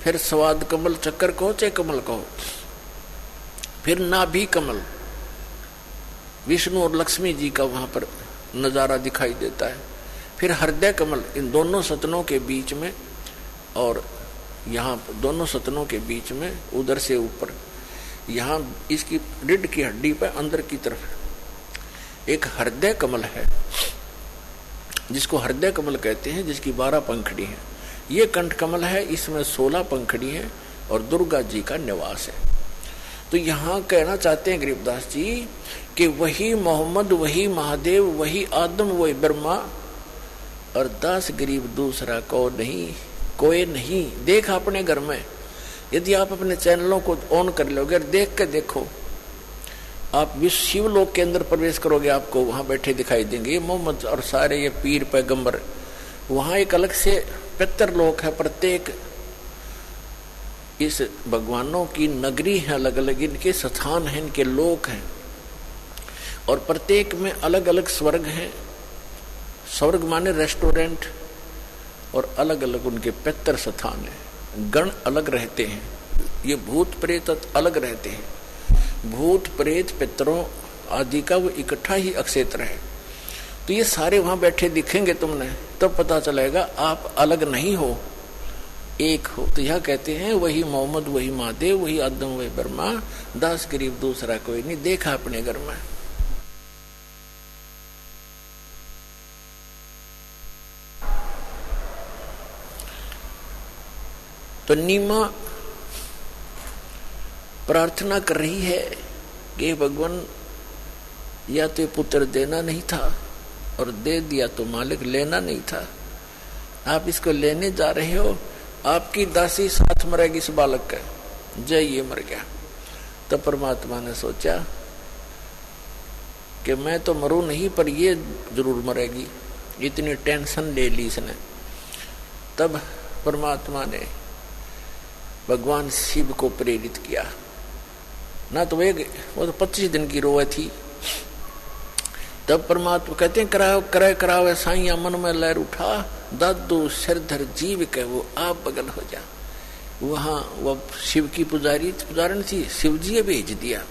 फिर स्वाद कमल, चक्कर कहो चाहे कमल कहो, फिर नाभि कमल, विष्णु और लक्ष्मी जी का वहां पर नजारा दिखाई देता है। फिर हृदय कमल, इन दोनों सतनों के बीच में, और यहाँ दोनों सतनों के बीच में उधर से ऊपर, यहाँ इसकी रीढ़ की हड्डी पर अंदर की तरफ एक हृदय कमल है, जिसको हृदय कमल कहते हैं, जिसकी 12 पंखड़ी है। ये कंठ कमल है, इसमें 16 पंखड़ी है और दुर्गा जी का निवास है। तो यहाँ कहना चाहते हैं गरीबदास जी कि वही मोहम्मद, वही महादेव, वही आदम, वही ब्रह्मा, और दास गरीब दूसरा को नहीं, कोई नहीं। देख अपने घर में, यदि आप अपने चैनलों को ऑन कर लोगे और देख के देखो, आप विश्व शिवलोक के अंदर प्रवेश करोगे, आपको वहां बैठे दिखाई देंगे ये मोहम्मद और सारे ये पीर पैगंबर। वहां एक अलग से पितृलोक है, प्रत्येक इस भगवानों की नगरी है, अलग अलग इनके स्थान हैं, इनके लोक हैं, और प्रत्येक में अलग अलग स्वर्ग हैं। स्वर्ग माने रेस्टोरेंट, और अलग अलग उनके पितृ स्थान है, गण अलग रहते हैं। ये भूत प्रेत अलग रहते हैं, भूत प्रेत पितरों आदि का वो इकट्ठा ही अक्षेत्र है। तो ये सारे वहां बैठे दिखेंगे तुमने, तब तो पता चलेगा आप अलग नहीं हो, एक हो। तो यह कहते हैं वही मोहम्मद, वही महादेव, वही आदम, वही ब्रह्मा, दास गरीब दूसरा कोई नहीं। देखा अपने घर में। तो नीमा प्रार्थना कर रही है कि भगवान या तो पुत्र देना नहीं था, और दे दिया तो मालिक लेना नहीं था। आप इसको लेने जा रहे हो, आपकी दासी साथ मरेगी इस बालक का, जय ये मर गया। तो परमात्मा ने सोचा कि मैं तो मरूं नहीं, पर ये जरूर मरेगी, इतनी टेंशन ले ली इसने। तब परमात्मा ने भगवान शिव को प्रेरित किया ना, तो वो तो 25 दिन की रोए थी। तब परमात्मा कहते हैं करावे साइया मन में लहर उठा, दादू सिरधर जीव के वो आप बगल हो जा। वहां वो शिव की पुजारन थी, शिव जी भेज दिया।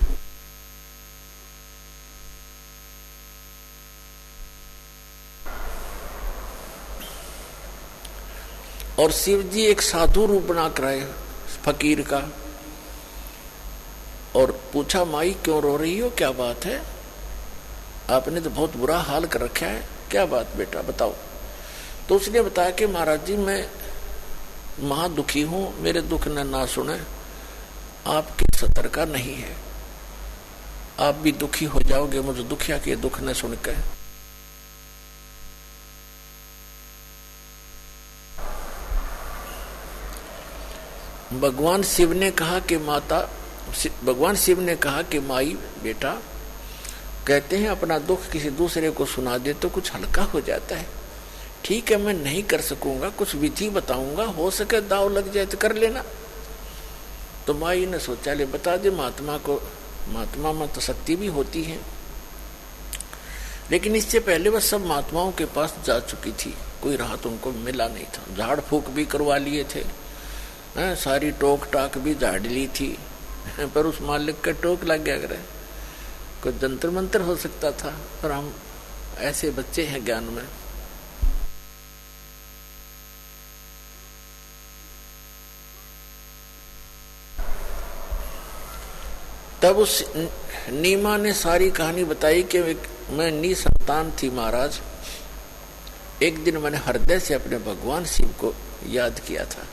और शिव जी एक साधु रूप बना कर आए फकीर का, और पूछा माई क्यों रो रही हो, क्या बात है, आपने तो बहुत बुरा हाल कर रखा है, क्या बात बेटा बताओ। तो उसने बताया कि महाराज जी मैं महा दुखी हूं, मेरे दुख ने ना सुने, आपकी सतर्कता नहीं है, आप भी दुखी हो जाओगे मुझे दुखिया के दुख न सुनकर। भगवान शिव ने कहा कि भगवान शिव ने कहा कि माई बेटा, कहते हैं अपना दुख किसी दूसरे को सुना दे तो कुछ हल्का हो जाता है। ठीक है मैं नहीं कर सकूंगा, कुछ विधि बताऊंगा, हो सके दाव लग जाए तो कर लेना। तो माई ने सोचा ले बता दे महात्मा को महात्मा में तो शक्ति भी होती है, लेकिन इससे पहले वह सब महात्माओं के पास जा चुकी थी, कोई राहत उनको मिला नहीं था। झाड़ फूक भी करवा लिए थे, सारी टोक टाक भी झाड़ ली थी, पर उस मालिक का टोक लग गया करे। कोई जंतर मंतर हो सकता था, पर हम ऐसे बच्चे हैं ज्ञान में। तब उस नीमा ने सारी कहानी बताई कि मैं निसंतान थी महाराज। एक दिन मैंने हृदय से अपने भगवान शिव को याद किया था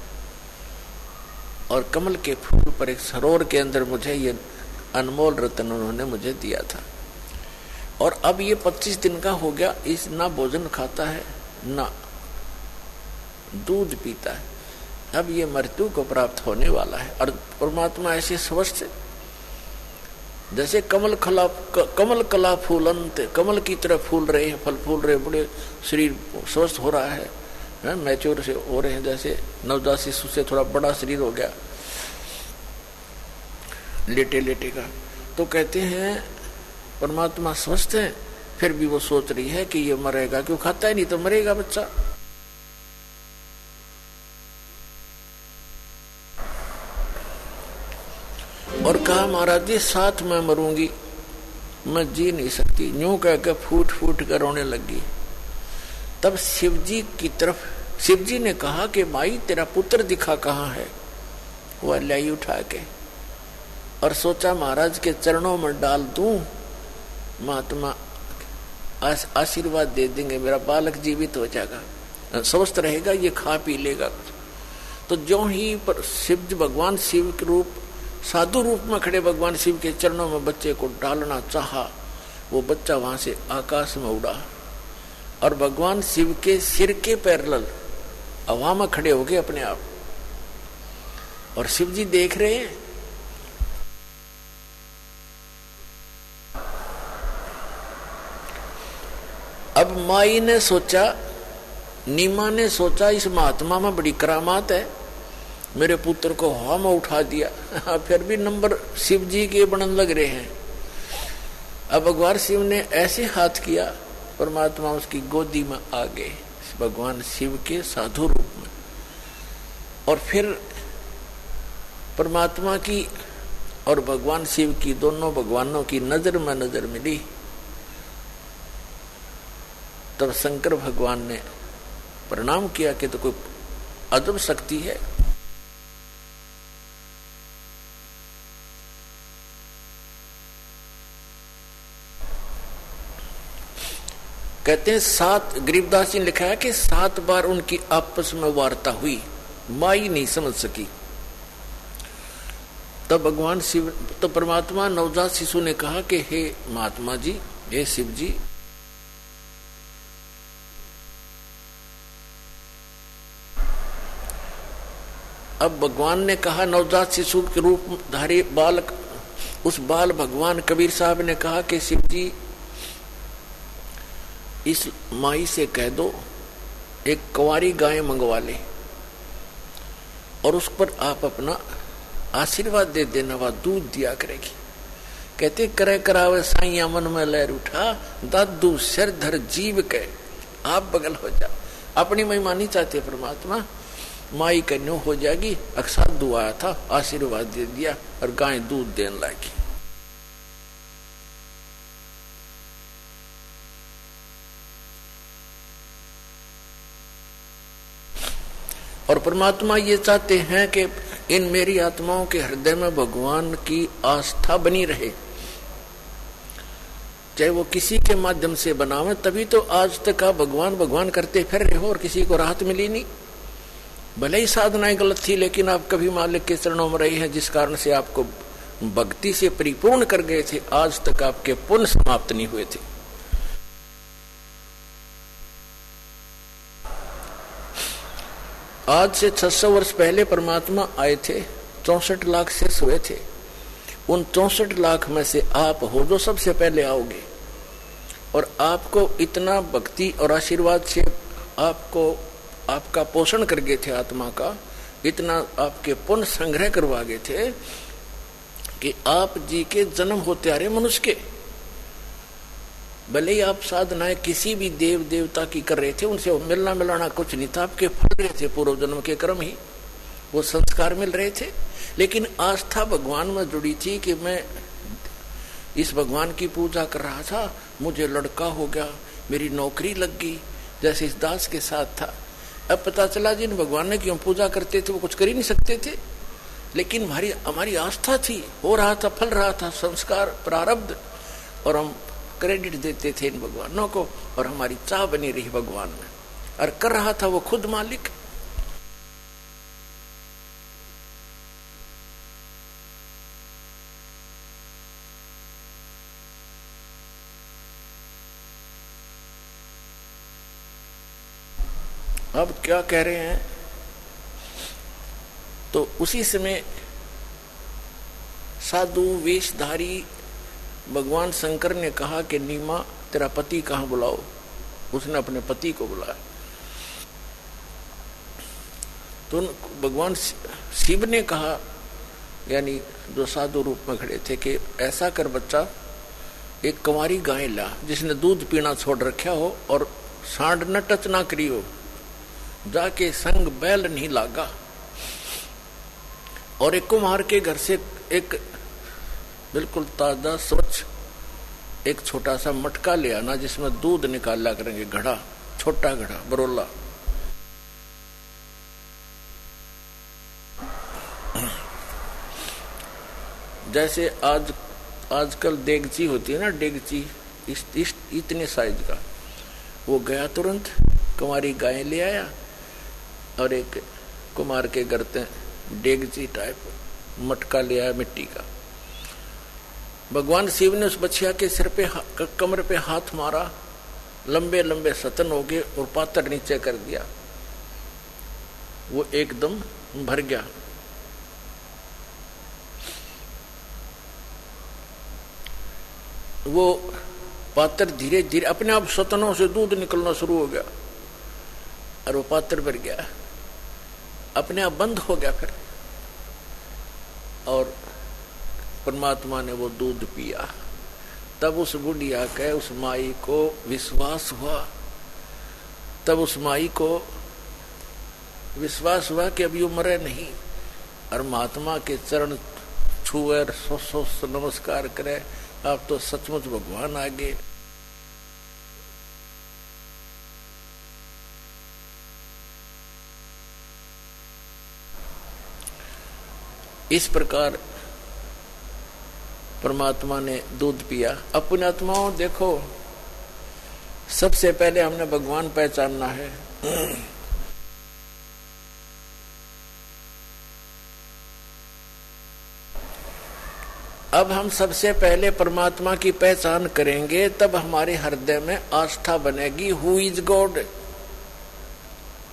और कमल के फूल पर एक सरोवर के अंदर मुझे ये अनमोल रत्न उन्होंने मुझे दिया था। और अब ये 25 दिन का हो गया, इस ना भोजन खाता है ना दूध पीता है, अब ये मृत्यु को प्राप्त होने वाला है। और परमात्मा ऐसे स्वस्थ जैसे कमल कला फूलंत, कमल की तरह फूल रहे हैं, फल फूल रहे, बड़े शरीर स्वस्थ हो रहा है, मैच्योर से हो रहे हैं, जैसे नवजात शिशु से थोड़ा बड़ा शरीर हो गया लेटे लेटे का। तो कहते हैं परमात्मा स्वस्थ है, फिर भी वो सोच रही है कि ये मरेगा, क्यों खाता है नहीं तो मरेगा बच्चा। और कहा महाराज जी साथ में मरूंगी, मैं जी नहीं सकती, यूं कह के फूट फूट कर रोने लगी। तब शिवजी की तरफ शिवजी ने कहा कि माई तेरा पुत्र दिखा कहाँ है। वह लाई उठा के और सोचा महाराज के चरणों में डाल दूं, महात्मा आशीर्वाद दे देंगे, मेरा बालक जीवित हो जाएगा, स्वस्थ रहेगा, ये खा पी लेगा। तो जो ही पर शिव भगवान शिव के रूप साधु रूप में खड़े भगवान शिव के चरणों में बच्चे को डालना चाहा, वो बच्चा वहां से आकाश में उड़ा और भगवान शिव के सिर के पैरेलल हवा में खड़े हो गए अपने आप। और शिव जी देख रहे हैं। अब माई ने सोचा, नीमा ने सोचा इस महात्मा में बड़ी करामात है, मेरे पुत्र को हवा में उठा दिया। फिर भी नंबर शिव जी के बनन लग रहे हैं। अब भगवान शिव ने ऐसे हाथ किया, परमात्मा उसकी गोदी में आ गए भगवान शिव के साधु रूप में। और फिर परमात्मा की और भगवान शिव की, दोनों भगवानों की नजर में नजर मिली। तब शंकर भगवान ने प्रणाम किया कि तो कोई अदब शक्ति है। कहते हैं 7 गरीबदास जी ने लिखा है कि 7 बार उनकी आपस में वार्ता हुई, माई नहीं समझ सकी। तब भगवान शिव, तो परमात्मा नवजात शिशु ने कहा कि हे महात्मा जी, हे शिव जी, अब भगवान ने कहा, नवजात शिशु के रूप धारी बालक, उस बाल भगवान कबीर साहब ने कहा कि शिव जी इस माई से कह दो एक कुंवारी गाय मंगवा ले और उस पर आप अपना आशीर्वाद दे देना, वह दूध दिया करेगी। कहते करे करावे साइया मन में लहर उठा, दादू सिर धर जीव के आप बगल हो जा। अपनी महिमा नहीं चाहते परमात्मा, माई कन्यो हो जाएगी। अक्साधु आया था, आशीर्वाद दे दिया और गाय दूध देने लगी। और परमात्मा ये चाहते हैं कि इन मेरी आत्माओं के हृदय में भगवान की आस्था बनी रहे, चाहे वो किसी के माध्यम से बनावे। तभी तो आज तक आप भगवान भगवान करते फिर रहे हो और किसी को राहत मिली नहीं। भले ही साधनाएं गलत थी, लेकिन आप कभी मालिक के चरणों में रहे हैं, जिस कारण से आपको भक्ति से परिपूर्ण कर गए थे। आज तक आपके पुण्य समाप्त नहीं हुए थे। आज से 600 वर्ष पहले परमात्मा आए थे, 64 लाख शेष हुए थे। उन 64 लाख में से आप हो जो सबसे पहले आओगे। और आपको इतना भक्ति और आशीर्वाद से आपको आपका पोषण कर गए थे, आत्मा का इतना आपके पुण्य संग्रह करवा गए थे कि आप जी के जन्म होते आ रहे मनुष्य के, भले ही आप साधनाएं किसी भी देव देवता की कर रहे थे, उनसे मिलना मिलाना कुछ नहीं था, आपके फल रहे थे पूर्व जन्म के कर्म ही, वो संस्कार मिल रहे थे। लेकिन आस्था भगवान में जुड़ी थी कि मैं इस भगवान की पूजा कर रहा था, मुझे लड़का हो गया, मेरी नौकरी लग गई, जैसे इस दास के साथ था। अब पता चला जिन भगवान ने की हम पूजा करते थे वो कुछ कर ही नहीं सकते थे, लेकिन हमारी आस्था थी, हो रहा था, फल रहा था, संस्कार प्रारब्ध, और हम क्रेडिट देते थे इन भगवानों को, और हमारी चाह बनी रही भगवान में, और कर रहा था वो खुद मालिक। अब क्या कह रहे हैं, तो उसी समय साधु वेशधारी भगवान शंकर ने कहा कि नीमा तेरा पति कहाँ बुलाओ। उसने अपने पति को बुलाया। तो भगवान शिव ने कहा, यानी जो साधु रूप में खड़े थे, कि ऐसा कर बच्चा, एक कुंवारी गाय ला जिसने दूध पीना छोड़ रखा हो और सांड न टच ना करी हो, जाके संग बैल नहीं लागा, और एक कुम्हार के घर से एक बिल्कुल ताजा स्वच्छ एक छोटा सा मटका ले आना जिसमें दूध निकाला करेंगे, घड़ा, छोटा घड़ा, बरोला। जैसे आजकल डेगची होती है ना, डेगची इतने साइज का, वो गया तुरंत कुमारी गाय ले आया और एक कुमार के घर से डेगची टाइप मटका ले आया मिट्टी का। भगवान शिव ने उस बछिया के सिर पे कमर पे हाथ मारा, लंबे लंबे सतन हो गए और पातर नीचे कर दिया, वो एकदम भर गया। वो पात्र धीरे धीरे अपने आप सतनों से दूध निकलना शुरू हो गया और वो पात्र भर गया, अपने आप बंद हो गया फिर, और परमात्मा ने वो दूध पिया। तब उस बुढ़िया के, उस माई को विश्वास हुआ, तब उस माई को विश्वास हुआ कि अभी वो मरे नहीं, और महात्मा के चरण छुए, सो नमस्कार करे, आप तो सचमुच भगवान आ गए। इस प्रकार परमात्मा ने दूध पिया। अपने आत्माओं देखो, सबसे पहले हमने भगवान पहचानना है। अब हम सबसे पहले परमात्मा की पहचान करेंगे, तब हमारे हृदय में आस्था बनेगी। हु इज गॉड,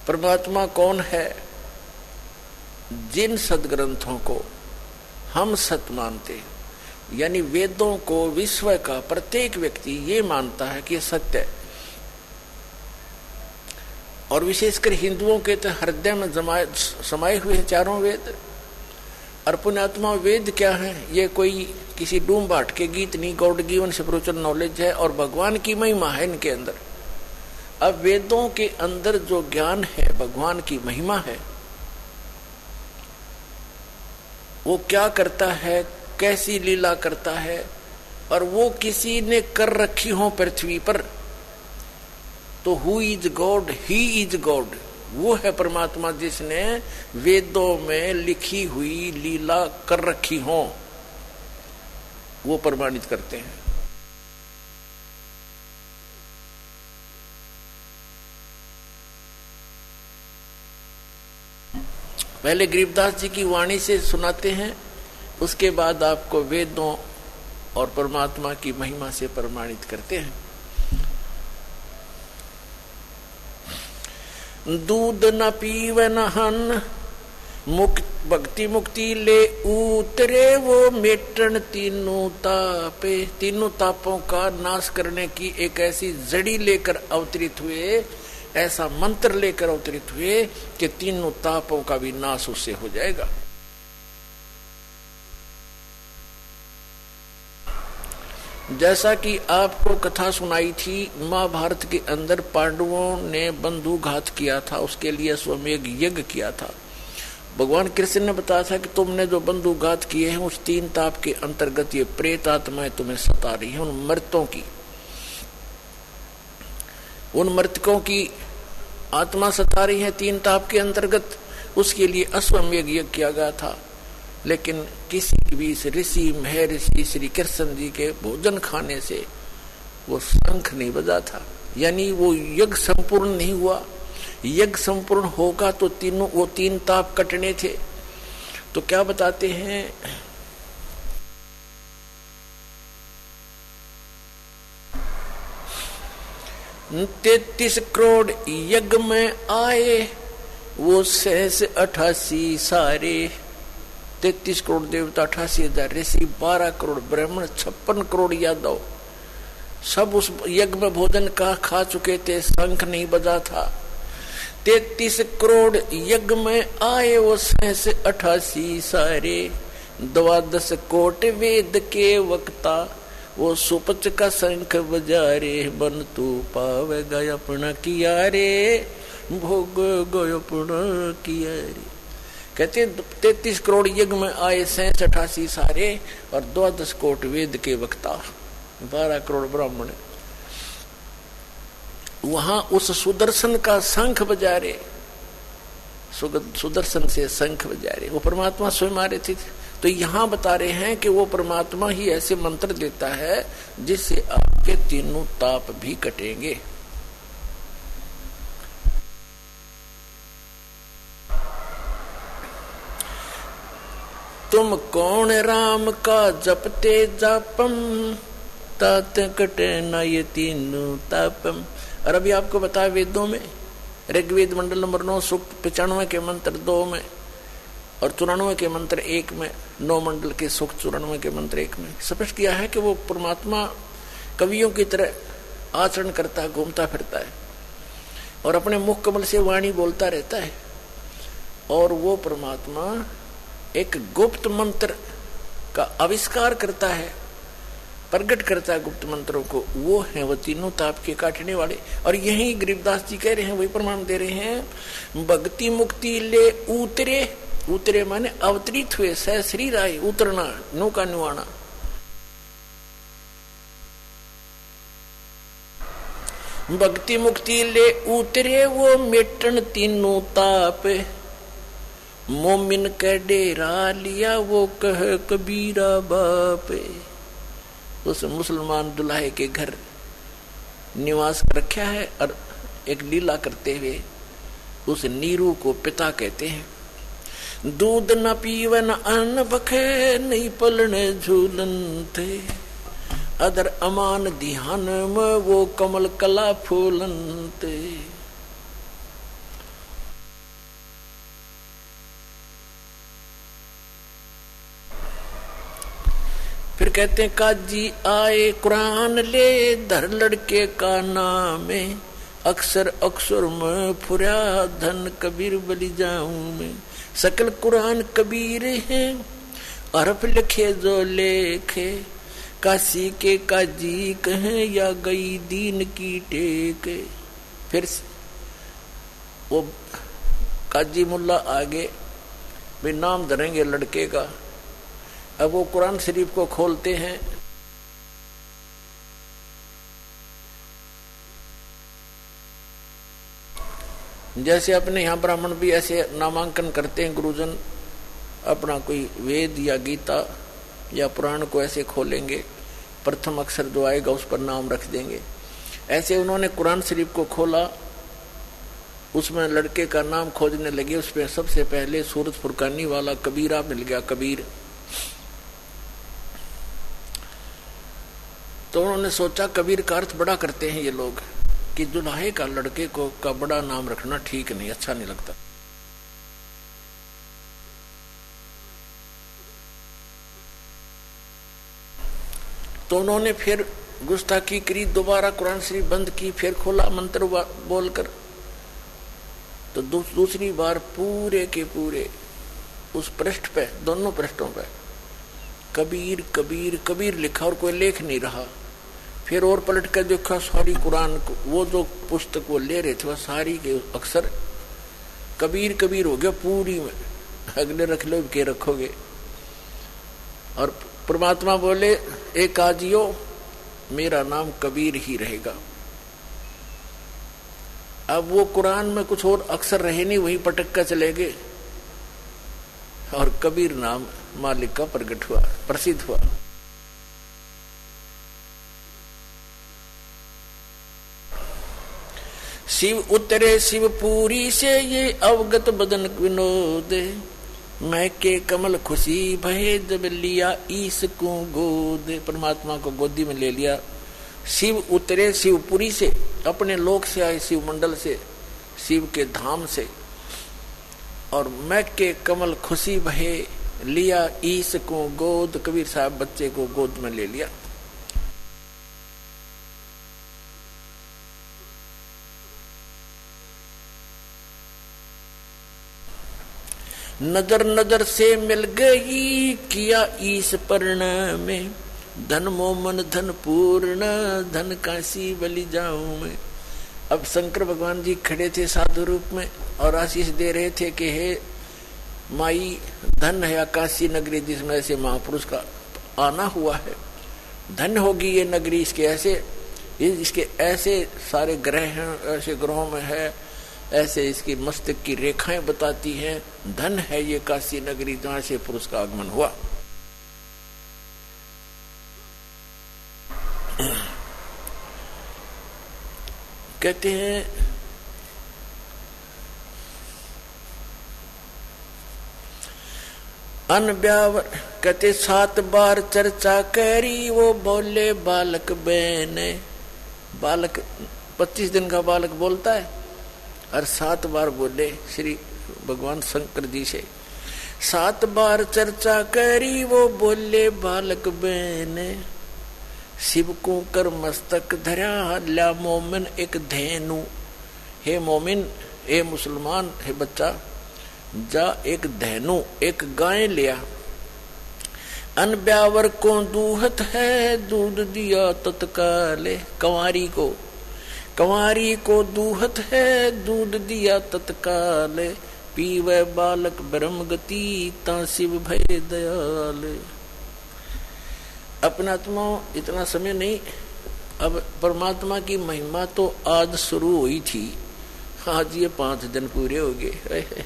परमात्मा कौन है। जिन सदग्रंथों को हम सत्य मानते, यानी वेदों को, विश्व का प्रत्येक व्यक्ति ये मानता है कि सत्य है, और विशेषकर हिंदुओं के तो हृदय में समाये हुए हैं चारों वेद। और पुण्यात्मा वेद क्या है, ये कोई किसी डूम बाट के गीत नहीं, गॉड गिवन स्पिरिचुअल नॉलेज है और भगवान की महिमा है इनके अंदर। अब वेदों के अंदर जो ज्ञान है, भगवान की महिमा है, वो क्या करता है, कैसी लीला करता है, और वो किसी ने कर रखी हो पृथ्वी पर, तो who is God, he is God, वो है परमात्मा जिसने वेदों में लिखी हुई लीला कर रखी हो, वो प्रमाणित करते हैं। पहले गरीबदास जी की वाणी से सुनाते हैं, उसके बाद आपको वेदों और परमात्मा की महिमा से प्रमाणित करते हैं। दूध न पीवे न हन, भक्ति मुक्ति ले उतरे वो मेटन तीनों तापे। तीनों तापों का नाश करने की एक ऐसी जड़ी लेकर अवतरित हुए, ऐसा मंत्र लेकर अवतरित हुए कि तीनों तापों का भी नाश उससे हो जाएगा। जैसा कि आपको कथा सुनाई थी, महाभारत के अंदर पांडवों ने बंधुघात किया था, उसके लिए अश्वमेध यज्ञ किया था। भगवान कृष्ण ने बताया था कि तुमने जो बंधुघात किए हैं उस 3 ताप के अंतर्गत ये प्रेत आत्माएं तुम्हें सता रही है। उन मृतकों की आत्मा सता रही है 3 ताप के अंतर्गत। उसके लिए अश्वमेध यज्ञ किया गया था, लेकिन किसी भी ऋषि महर्षि श्री कृष्ण जी के भोजन खाने से वो शंख नहीं बजा था, यानी वो यज्ञ संपूर्ण नहीं हुआ। यज्ञ संपूर्ण होगा तो वो 3 ताप कटने थे। तो क्या बताते हैं, 33 करोड़ यज्ञ में आए वो 88 सारे। 33 करोड़ देवता, 88,000 ऋषि, 12 करोड़ ब्राह्मण, 56 करोड़ यादव, सब उस यज्ञ में भोजन का खा चुके थे, शंख नहीं बजा था। 33 करोड़ यज्ञ में आए वो 88 सारे। 12 कोट वेद के वक्ता वो सुपच का शंख बजा रे। बन तू पावेगा अपना किया रे, भोग गयो अपना किया रे। कहते 33 करोड़ यज्ञ में आए 88 सारे और 12 कोट वेद के वक्ता, 12 करोड़ ब्राह्मण। वहां उस सुदर्शन का शंख बजा रहे, सुदर्शन से शंख बजा रहे, वो परमात्मा स्वयं आ रहे थे। तो यहां बता रहे हैं कि वो परमात्मा ही ऐसे मंत्र देता है जिससे आपके 3 ताप भी कटेंगे। तुम कौन राम का जपते जापम, तात कटे न ये 3 तापम। और अभी आपको बताया वेदों में, ऋग्वेद मंडल नंबर 9 सूक्त 95 के मंत्र 2 में और 94 के मंत्र 1 में, 9 मंडल के सूक्त 94 के मंत्र 1 में स्पष्ट किया है कि वो परमात्मा कवियों की तरह आचरण करता है, घूमता फिरता है और अपने मुख कमल से वाणी बोलता रहता है। और वो परमात्मा एक गुप्त मंत्र का आविष्कार करता है, प्रकट करता है गुप्त मंत्रों को। वो है वो 3 ताप के काटने वाले। और यही गरीबदास जी कह रहे हैं, वही प्रमाण दे रहे हैं। भक्ति मुक्ति ले उतरे, उतरे माने अवतरित हुए, सह श्री राय, उतरना, नौका नुआना। भक्ति मुक्ति ले उतरे वो मेटन 3 ताप। मोमिन के डेरा लिया वो कह कबीरा बाप। उस मुसलमान दुल्हे के घर निवास रखा है और एक लीला करते हुए उस नीरू को पिता कहते हैं। दूध न पीवे न अन्न बखे, नहीं पलने झूलन थे। अदर अमान ध्यान में वो कमल कला फूलन थे। फिर कहते हैं काजी आए कुरान ले, धर लड़के का नाम है। अक्सर अक्सर में फुरा धन कबीर बलि जाऊं मैं। सकल कुरान कबीर है, अरफ लिखे जो लेखे। काशी के काजी कहें या गई दीन की टेक। फिर वो काजी मुल्ला आगे भी नाम धरेंगे लड़के का। अब वो कुरान शरीफ को खोलते हैं। जैसे अपने यहाँ ब्राह्मण भी ऐसे नामांकन करते हैं, गुरुजन अपना कोई वेद या गीता या पुराण को ऐसे खोलेंगे, प्रथम अक्षर जो आएगा उस पर नाम रख देंगे। ऐसे उन्होंने कुरान शरीफ को खोला, उसमें लड़के का नाम खोजने लगे। उसमें सबसे पहले सूरत फुरकानी वाला कबीरा मिल गया, कबीर। तो उन्होंने सोचा कबीर का अर्थ बड़ा करते हैं ये लोग कि दुल्हे का लड़के को का बड़ा नाम रखना ठीक नहीं, अच्छा नहीं लगता। तो उन्होंने फिर गुस्ताखी करी, दोबारा कुरान शरीफ बंद की, फिर खोला मंत्र बोलकर। तो दूसरी बार पूरे के पूरे उस पृष्ठ पे, दोनों पृष्ठों पे कबीर कबीर कबीर लिखा और कोई लेख नहीं रहा। फिर और पलट कर देखा सारी कुरान को, वो जो पुस्तक वो ले रहे थे वह सारी के अक्सर कबीर कबीर हो गया पूरी में। अगले रख लो के रखोगे। और परमात्मा बोले एक आजियो मेरा नाम कबीर ही रहेगा। अब वो कुरान में कुछ और अक्षर रहे नहीं, वही पटक कर चले गए और कबीर नाम मालिक का प्रकट हुआ, प्रसिद्ध हुआ। शिव उतरे शिवपुरी से ये अवगत बदन विनोद, मैं के कमल खुशी भय जब लिया ईस को गोद। परमात्मा को गोदी में ले लिया। शिव उतरे शिवपुरी से, अपने लोक से आए, शिव मंडल से, शिव के धाम से। और मैं के कमल खुशी भय लिया ईस को गोद, कबीर साहब बच्चे को गोद में ले लिया। नजर नजर से मिल गई किया ईस पर्ण में, धन मोमन धन पूर्ण धन काशी बलि जाऊं मैं। अब शंकर भगवान जी खड़े थे साधु रूप में और आशीष दे रहे थे कि हे माई, धन है काशी नगरी जिसमें ऐसे महापुरुष का आना हुआ है, धन होगी ये नगरी, इसके ऐसे सारे ग्रह हैं, ऐसे ग्रहों में है, ऐसे इसकी मस्तक की रेखाएं बताती हैं, धन है ये काशी नगरी जहां से पुरुष का आगमन हुआ। कहते हैं अनब्यावर, कहते 7 बार चर्चा करी वो बोले बालक बहने। बालक 25 दिन का बालक बोलता है और 7 बार बोले श्री भगवान शंकर जी से। 7 बार चर्चा करी वो बोले बालक बहने, शिव को कर मस्तक धरा ल्या मोमिन एक धेनु। हे मोमिन, हे मुसलमान, हे बच्चा, जा एक धेनु, एक गाय लिया। अनब्यावर को दूहत है दूध दिया तत्काले। कंवारी को दूहत है दूध दिया तत्काल, पीवे बालक ब्रह्म गति ता शिव भय दयाल। अपना आत्मा इतना समय नहीं, अब परमात्मा की महिमा तो आज शुरू हुई थी, आज ये 5 दिन पूरे हो गए।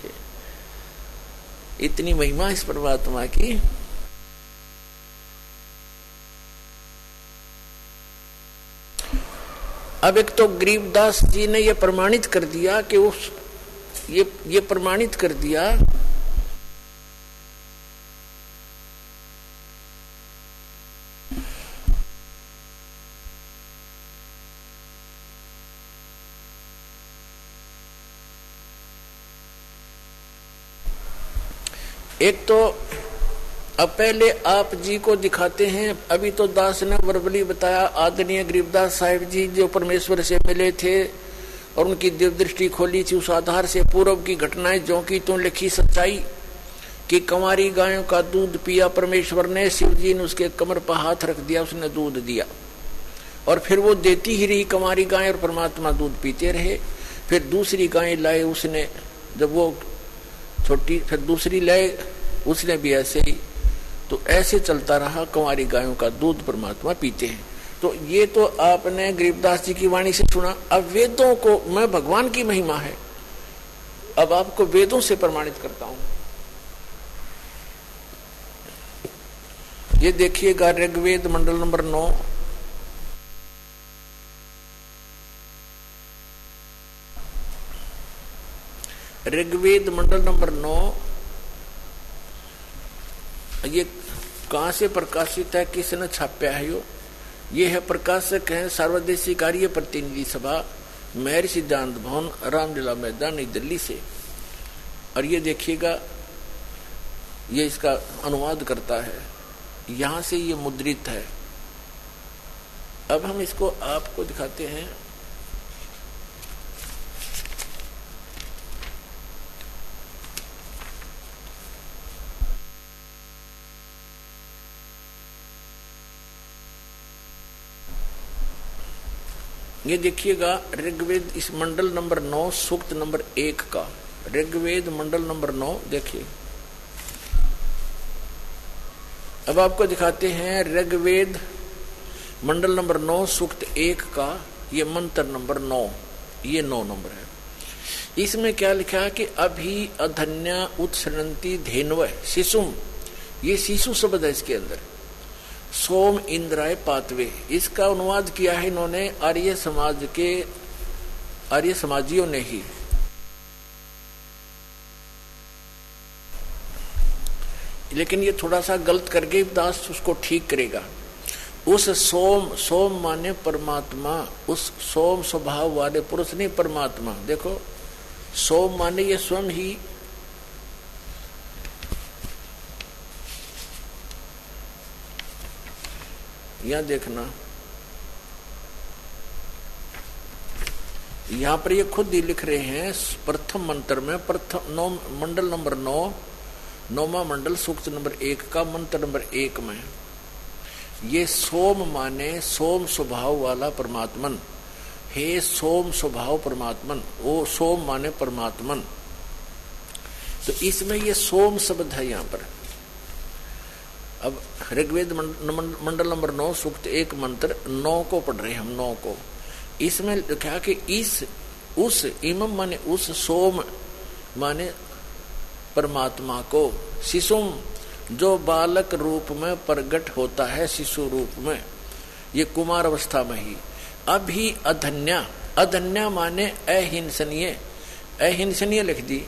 इतनी महिमा इस परमात्मा की। अब एक तो गरीबदास जी ने ये प्रमाणित कर दिया कि ये प्रमाणित कर दिया एक तो अब पहले आप जी को दिखाते हैं। अभी तो दास ने वर्बली बताया, आदरणीय गरीबदास साहिब जी जो परमेश्वर से मिले थे और उनकी दिव्य दृष्टि खोली थी, उस आधार से पूर्व की घटनाएं जो की तो लिखी सच्चाई कि कंवारी गायों का दूध पिया परमेश्वर ने, शिव जी ने उसके कमर पर हाथ रख दिया, उसने दूध दिया और फिर वो देती ही रही कंवारी गाय और परमात्मा दूध पीते रहे। फिर दूसरी गाय लाए उसने, जब वो छोटी, फिर दूसरी लाए उसने भी ऐसे ही, तो ऐसे चलता रहा, कंवारी गायों का दूध परमात्मा पीते हैं। तो ये तो आपने गरीबदास जी की वाणी से सुना। अब वेदों को, मैं भगवान की महिमा है, अब आपको वेदों से प्रमाणित करता हूं। ये देखिएगा ऋग्वेद मंडल नंबर 9, ऋग्वेद मंडल नंबर 9। ये कहां से प्रकाशित है, किसने छापा है? ये है प्रकाशक है सर्वदेशी कार्य प्रतिनिधि सभा, महर्षि सिद्धांत भवन, रामलीला मैदान, नई दिल्ली से। और ये देखिएगा, ये इसका अनुवाद करता है, यहां से ये मुद्रित है। अब हम इसको आपको दिखाते हैं। ये देखिएगा ऋग्वेद इस मंडल नंबर 9 सूक्त नंबर 1 का, ऋग्वेद मंडल नंबर 9 देखिए। अब आपको दिखाते हैं ऋग्वेद मंडल नंबर 9 सूक्त 1 का ये मंत्र नंबर 9, ये 9 नंबर है। इसमें क्या लिखा है कि अभी अधन्या उत्सरंती धेनव शिशुम, ये शिशु शब्द है इसके अंदर। सोम इंद्राय पातवे, इसका अनुवाद किया है इन्होंने आर्य समाज के आर्य समाजियों ने ही। लेकिन ये थोड़ा सा गलत करके दास उसको ठीक करेगा। उस सोम, सोम माने परमात्मा, उस सोम स्वभाव वाले पुरुष नहीं परमात्मा। देखो सोम माने ये स्वयं ही, यहां देखना, यहां पर ये खुद ही लिख रहे हैं प्रथम मंत्र में, प्रथम मंडल नंबर 9 9वां मंडल सूक्त नंबर 1 का मंत्र नंबर 1 में ये सोम माने सोम स्वभाव वाला परमात्मन, हे सोम स्वभाव परमात्मन, वो सोम माने परमात्मन। तो इसमें ये सोम शब्द है यहाँ पर। अब ऋग्वेद मंडल नंबर 9 सूक्त 1 मंत्र 9 को पढ़ रहे हैं हम, 9 को। इसमें लिखा कि इस उस इमम माने उस, सोम माने परमात्मा को, शिशुम जो बालक रूप में प्रकट होता है, शिशु रूप में, ये कुमार अवस्था में ही। अभी अधन्या, अधन्या माने अहिंसनीय, अहिंसनीय लिख दी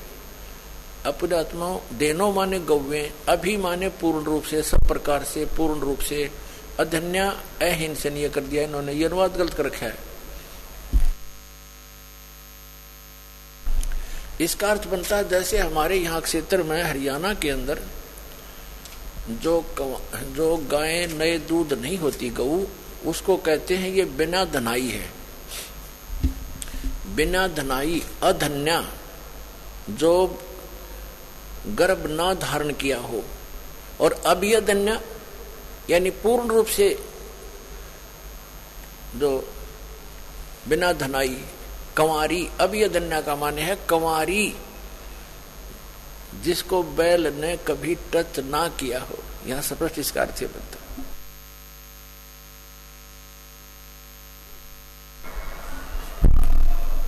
अपने आत्माओं। देनो माने गौवे, अभी माने पूर्ण रूप से, सब प्रकार से, पूर्ण रूप से। अधन्या अहिंसनीय कर दिया इन्होंने, ये अनुवाद गलत कर रखा है। इसका अर्थ बनता है जैसे हमारे यहाँ क्षेत्र में हरियाणा के अंदर जो गायें नए दूध नहीं होती गऊ, उसको कहते हैं ये बिना धनाई है, बिना धनाई। अधन्या जो गर्भ ना धारण किया हो, और अभिअधन्या यानी पूर्ण रूप से जो बिना धनाई, कंवारी। अभिअधन्या का माने है कंवारी, जिसको बैल ने कभी टच ना किया हो। यहां स्पष्ट इसका अर्थ बनता।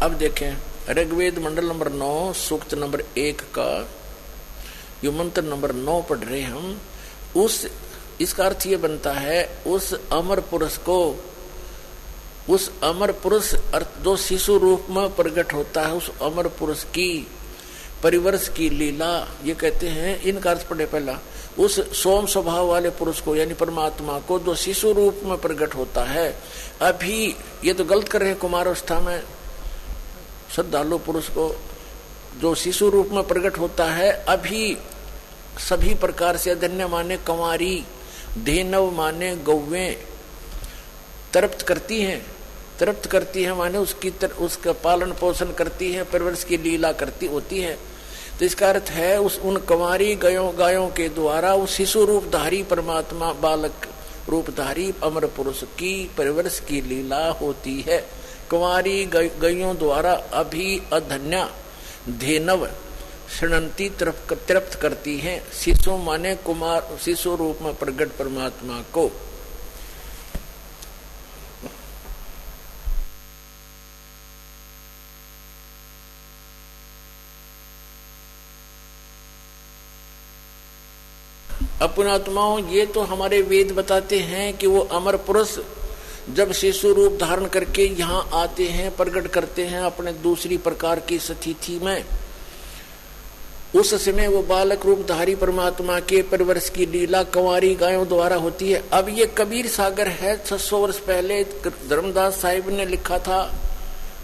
अब देखें ऋग्वेद मंडल नंबर 9 सूक्त नंबर 1 का यो मंत्र नंबर 9 पढ़ रहे हम। उस, इसका अर्थ ये बनता है उस अमर पुरुष को, उस अमर पुरुष अर्थ जो शिशु रूप में प्रकट होता है, उस अमर पुरुष की परिवर्ष की लीला, ये कहते हैं। इनका अर्थ पढ़े पहला, उस सोम स्वभाव वाले पुरुष को यानी परमात्मा को जो शिशु रूप में प्रकट होता है। अभी ये तो गलत कर रहे हैं, कुमार अवस्था में श्रद्धालु पुरुष को जो शिशु रूप में प्रकट होता है। अभी सभी प्रकार से, अधन्य माने कंवारी, धेनव माने गौवें, तृप्त करती हैं, तृप्त करती है माने उसका पालन पोषण करती है, परवरिश की लीला करती होती है। तो इसका अर्थ है उस उन कंवारी गायों के द्वारा उस शिशु रूपधारी परमात्मा, बालक रूपधारी अमर पुरुष की परवरिश की लीला होती है। कंवारी गायों द्वारा अभी अधन्या धेनव शृणंती तृप्त करती हैं, शिशु माने कुमार, शिशु रूप में प्रकट परमात्मा को। अपनात्माओं, ये तो हमारे वेद बताते हैं कि वो अमर पुरुष जब शिशु रूप धारण करके यहाँ आते हैं, प्रकट करते हैं अपने दूसरी प्रकार की स्थिति में, उस समय वो बालक रूपधारी परमात्मा के परवरिश की लीला कंवारी गायों द्वारा होती है। अब ये कबीर सागर है, 600 वर्ष पहले धर्मदास साहिब ने लिखा था।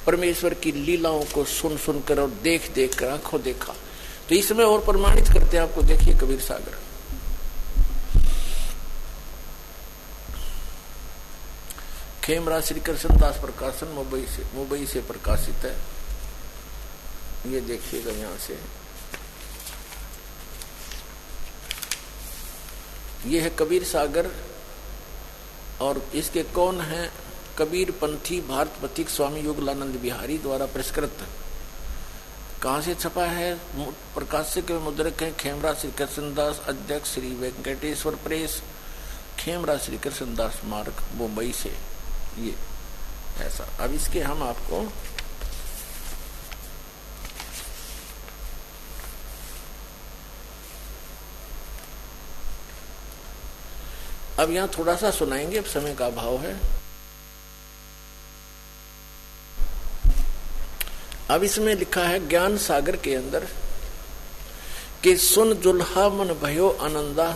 परमेश्वर की लीलाओं को सुन सुनकर और देख देख कर आंखों देखा, तो इसमें और प्रमाणित करते हैं आपको। देखिए कबीर सागर, खेमराज श्री कृष्ण दास प्रकाशन मुंबई से प्रकाशित है। ये देखिएगा यहां से, ये है कबीर सागर। और इसके कौन है कबीर पंथी भारत पथिक स्वामी युगलानंद बिहारी द्वारा पुरस्कृत। कहाँ से छपा है? प्रकाशक मुद्रक है खेमरा श्री कृष्णदास, अध्यक्ष श्री वेंकटेश्वर प्रेस, खेमरा श्री कृष्णदास मार्ग, मुंबई से। ये ऐसा। अब इसके हम आपको अब यहां थोड़ा सा सुनाएंगे, अब समय का अभाव है। अब इसमें लिखा है ज्ञान सागर के अंदर कि सुन जुल्हा मन भयो आनंदा,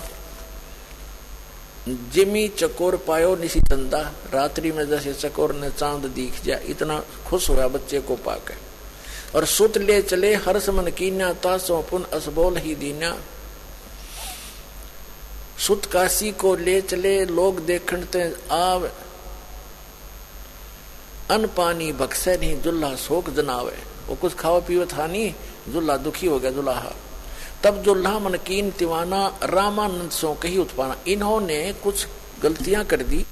जिमी चकोर पायो निशी चंदा। रात्रि में जैसे चकोर ने चांद दिख जाए, इतना खुश हुआ बच्चे को पाकर। और सुत ले चले हर्ष मन कीन्या, तासो पुन असबोल ही दीन्या। सुत काशी को ले चले लोग देखते आवे, अन पानी बक्से नहीं जुल्हा शोक जनावे। वो कुछ खावा पीवा था नहीं, जुल्हा दुखी हो गया जुल्हा। तब जुल्हा मन कीन तिवाना, रामानंद सो कही उत्पाना। इन्होंने कुछ गलतियां कर दी।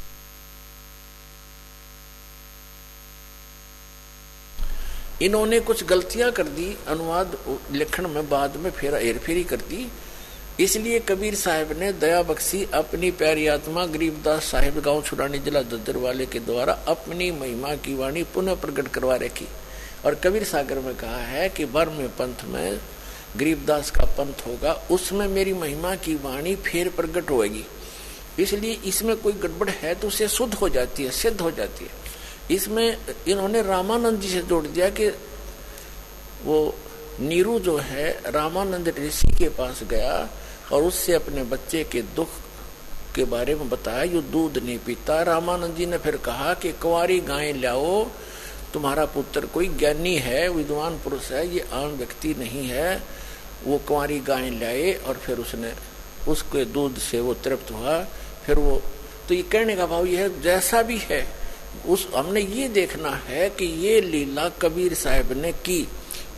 इन्होंने कुछ गलतियां कर दी, अनुवाद लेखन में बाद में फेरा हेरफेरी कर दी। इसलिए कबीर साहब ने दया बख्शी अपनी प्यारी आत्मा गरीबदास साहिब गांव छुड़ानी जिला दद्दर वाले के द्वारा अपनी महिमा की वाणी पुनः प्रकट करवा रखी। और कबीर सागर में कहा है कि बर्म पंथ में गरीबदास का पंथ होगा, उसमें मेरी महिमा की वाणी फिर प्रकट होगी। इसलिए इसमें कोई गड़बड़ है तो उसे शुद्ध हो जाती है, सिद्ध हो जाती है। इसमें इन्होंने रामानंद जी से जोड़ दिया कि वो नीरू जो है रामानंद ऋषि के पास गया और उससे अपने बच्चे के दुख के बारे में बताया। यो दूध नहीं पीता। रामानंद जी ने फिर कहा कि कुंवारी गाय लाओ, तुम्हारा पुत्र कोई ज्ञानी है, विद्वान पुरुष है, ये आम व्यक्ति नहीं है। वो कुंवारी गाय लाए और फिर उसने उसके दूध से वो तृप्त हुआ। फिर वो तो ये कहने का भाव ये है, जैसा भी है उस हमने ये देखना है कि ये लीला कबीर साहब ने की,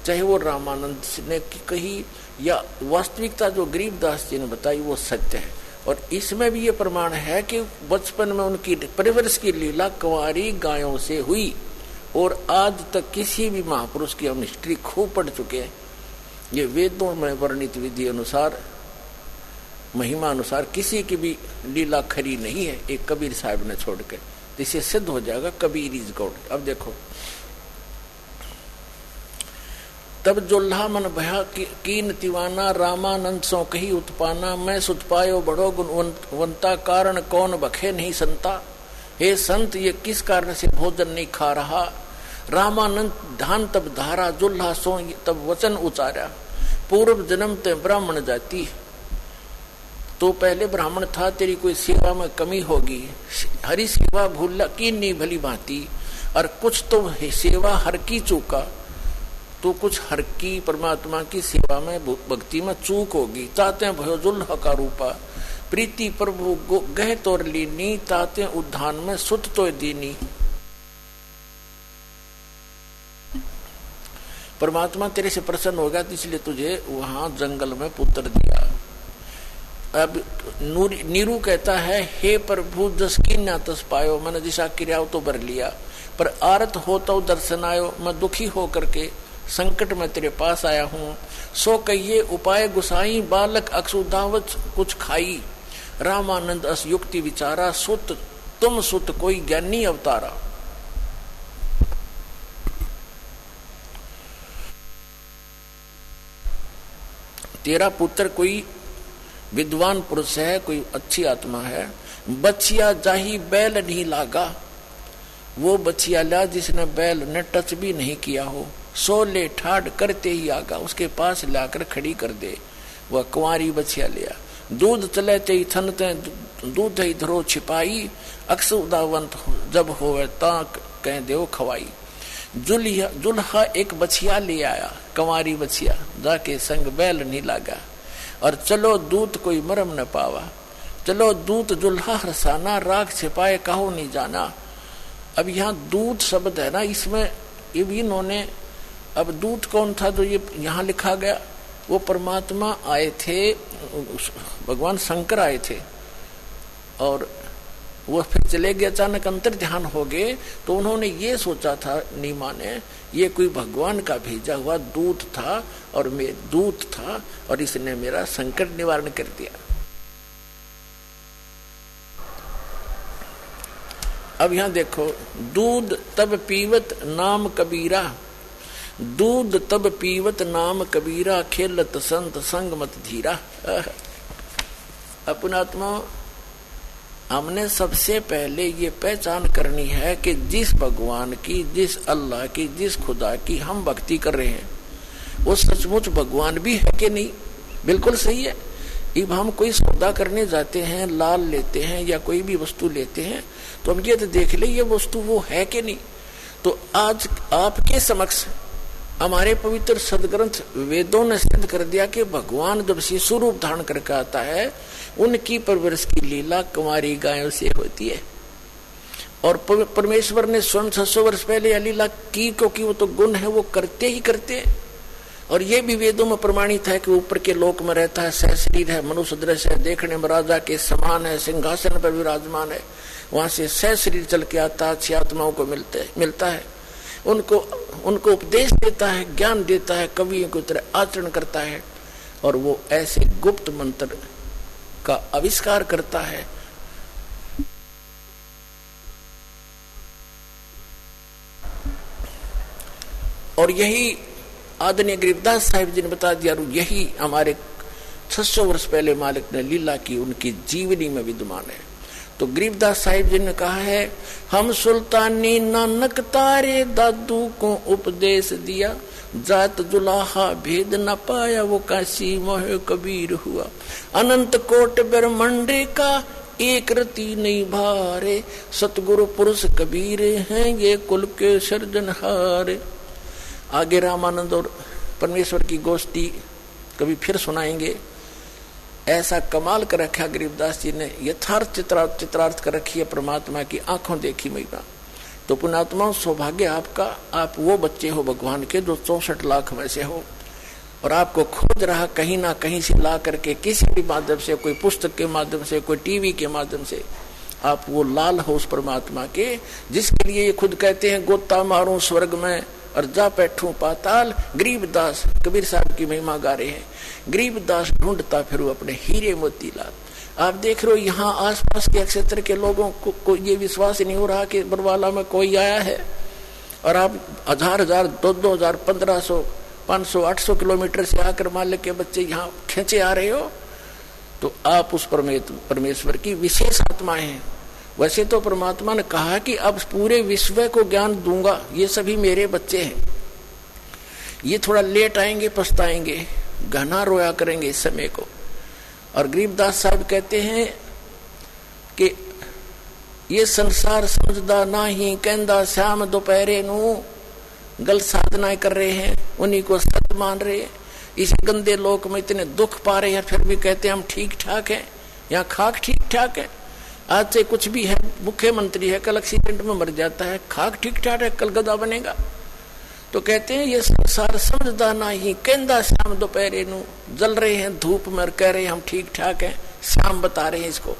चाहे वो रामानंद ने कही या वास्तविकता जो गरीबदास जी ने बताई वो सत्य है। और इसमें भी ये प्रमाण है कि बचपन में उनकी परिवर्ष की लीला कुंवारी गायों से हुई। और आज तक किसी भी महापुरुष की हम हिस्ट्री खूब पढ़ चुके हैं, ये वेदों में वर्णित विधि अनुसार महिमा अनुसार किसी की भी लीला खरी नहीं है, एक कबीर साहब ने छोड़ के। इससे सिद्ध हो जाएगा कबीर इज गॉड। अब देखो, तब जुल्हा मन भया कीन तिवाना, रामानंद सो कही उत्पाना। मैं सुत पायो बड़ो गुणवंता, कारण कौन बखे नहीं संता। हे संत, ये किस कारण से भोजन नहीं खा रहा। रामानंद धान तब धारा, जुल्हा सो तब वचन उचारा। पूर्व जन्म ते ब्राह्मण जाति, तो पहले ब्राह्मण था, तेरी कोई सेवा में कमी होगी। हरि सेवा भूला की नहीं भली भांति। और कुछ तो सेवा हर की चूका, तो कुछ हर की परमात्मा की सेवा में भक्ति में चूक होगी। ताते भयो जुल्हा का रूपा, प्रीति प्रभु गह तोर लीनी। ताते उद्धान में सुत तो दीनी। परमात्मा तेरे से प्रसन्न होगा, इसलिए तुझे वहां जंगल में पुत्र दिया। अब नीरू कहता है, हे प्रभु जस की ना तस पायो। मैंने दिशा क्रिया तो भर लिया, पर आरत हो तो दर्शन आयो। मैं दुखी हो करके संकट में तेरे पास आया हूँ। सो कहिए उपाय गुसाई, बालक अक्षुदावत कुछ खाई। रामानंद अस युक्ति विचारा, सुत तुम सुत कोई ज्ञानी अवतारा। तेरा पुत्र कोई विद्वान पुरुष है, कोई अच्छी आत्मा है। बचिया जाही बैल नहीं लागा, वो बचिया ला जिसने बैल ने टच भी नहीं किया हो। सो ले ठाड़ करते ही आगा, उसके पास लाकर खड़ी कर दे। वह कुंवारी बचिया लिया। दूध चले ते थनते दूध ही धरो छिपाई। अक्सुदावंत जब होवे ता कह देव खवाई। जुल्हा एक बछिया ले आया, कुंवारी बछिया, जाके संग बैल नहीं लागा। और चलो दूत कोई मरम न पावा। चलो दूत जुल्हा हरसाना, राग छिपाए कहो नहीं जाना। अब यहाँ दूत शब्द है ना, इसमें ये भी इन्होंने, अब दूत कौन था जो ये यहाँ लिखा गया, वो परमात्मा आए थे, भगवान शंकर आए थे। और वो फिर चले गए, अचानक अंतर ध्यान हो गए। तो उन्होंने ये सोचा था, नीमा ने, ये कोई भगवान का भेजा हुआ दूत था और इसने मेरा संकट निवारण कर दिया। अब यहां देखो, दूध तब पीवत नाम कबीरा, दूध तब पीवत नाम कबीरा, खेलत संत संग मत धीरा। अपनात्मा, हमने सबसे पहले ये पहचान करनी है कि जिस भगवान की, जिस अल्लाह की, जिस खुदा की हम भक्ति कर रहे हैं, वो सचमुच भगवान भी है कि नहीं। बिल्कुल सही है। अब हम कोई सौदा करने जाते हैं, लाल लेते हैं या कोई भी वस्तु लेते हैं, तो हम ये तो देख ले ये वस्तु वो है कि नहीं। तो आज आपके समक्ष हमारे पवित्र सदग्रंथ वेदों ने सिद्ध कर दिया कि भगवान जब शिशु रूप धारण करके आता है, उनकी परवरिश की लीला कुंवारी गायों से होती है। और परमेश्वर ने स्वयं 600 वर्ष पहले यह लीला की, क्योंकि वो तो गुण है, वो करते ही करते हैं। और ये भी वेदों में प्रमाणित है कि ऊपर के लोक में रहता है, सहशरीर है, मनुष्य दृश्य है, देखने में राजा के समान है, सिंहासन पर विराजमान है, वहां से सहशरीर चल के आता, अच्छी आत्माओं को मिलता है, उनको उपदेश देता है, ज्ञान देता है, कवियों की तरह आचरण करता है, और वो ऐसे गुप्त मंत्र का आविष्कार करता है। और यही आदरणीय गरीबदास साहिब जी ने बता दिया, यही हमारे 600 वर्ष पहले मालिक ने लीला की, उनकी जीवनी में विद्यमान है। तो गरीबदास साहिब जी ने कहा है, हम सुल्तानी नानक तारे दादू को उपदेश दिया, जात जुलाहा भेद न पाया, वो काशी मोह कबीर हुआ, अनंत कोट ब्रह्मांड का एक रति नहीं भारे, सतगुरु पुरुष कबीर हैं ये कुल के सर्जनहारे। आगे रामानंद और परमेश्वर की गोष्ठी कभी फिर सुनाएंगे। ऐसा कमाल कर रखा गरीबदास जी ने, यथार्थ चित्रार्थ कर रखी है परमात्मा की आंखों देखी महिमा। तो पुण्यात्मा, सौभाग्य आपका, आप वो बच्चे हो भगवान के जो 64 लाख में से हो, और आपको खोज रहा कहीं ना कहीं से ला करके, किसी भी माध्यम से, कोई पुस्तक के माध्यम से, कोई टीवी के माध्यम से, आप वो लाल हो उस परमात्मा के, जिसके लिए ये खुद कहते हैं, गोता मारूं स्वर्ग में और जा बैठूं पाताल। गरीबदास कबीर साहब की महिमा गा रहे हैं। गरीबदास ढूंढता फिर अपने हीरे मोतीलाल। आप देख रहे हो यहाँ आसपास के क्षेत्र के लोगों को ये विश्वास नहीं हो रहा कि बरवाला में कोई आया है, और आप 1000 2000 1500 500 800 किलोमीटर से आकर मालिक के बच्चे यहाँ खींचे आ रहे हो। तो आप उस परमेश्वर की विशेष आत्मा है। वैसे तो परमात्मा ने कहा कि अब पूरे विश्व को ज्ञान दूंगा, ये सभी मेरे बच्चे हैं, ये थोड़ा लेट आएंगे, पछताएंगे, घना रोया करेंगे इस समय को। और गरीबदास साहब कहते हैं कि ये संसार समझदा नहीं, कहंदा श्याम दोपहरे नू, गलत साधनाएं कर रहे हैं, उन्हीं को सत्य मान रहे हैं। इस गंदे लोक में इतने दुख पा रहे हैं, फिर भी कहते हैं हम ठीक ठाक हैं, यहाँ खाक ठीक ठाक है। आज से कुछ भी है, मुख्यमंत्री है, कल एक्सीडेंट में मर जाता है, खाक ठीक ठाक है, कल गधा बनेगा। तो कहते हैं ये संसार समझदा नहीं, कहंदा श्याम दोपहरे नू, जल रहे हैं धूप में और कह रहे हैं हम ठीक ठाक हैं, श्याम बता रहे हैं इसको।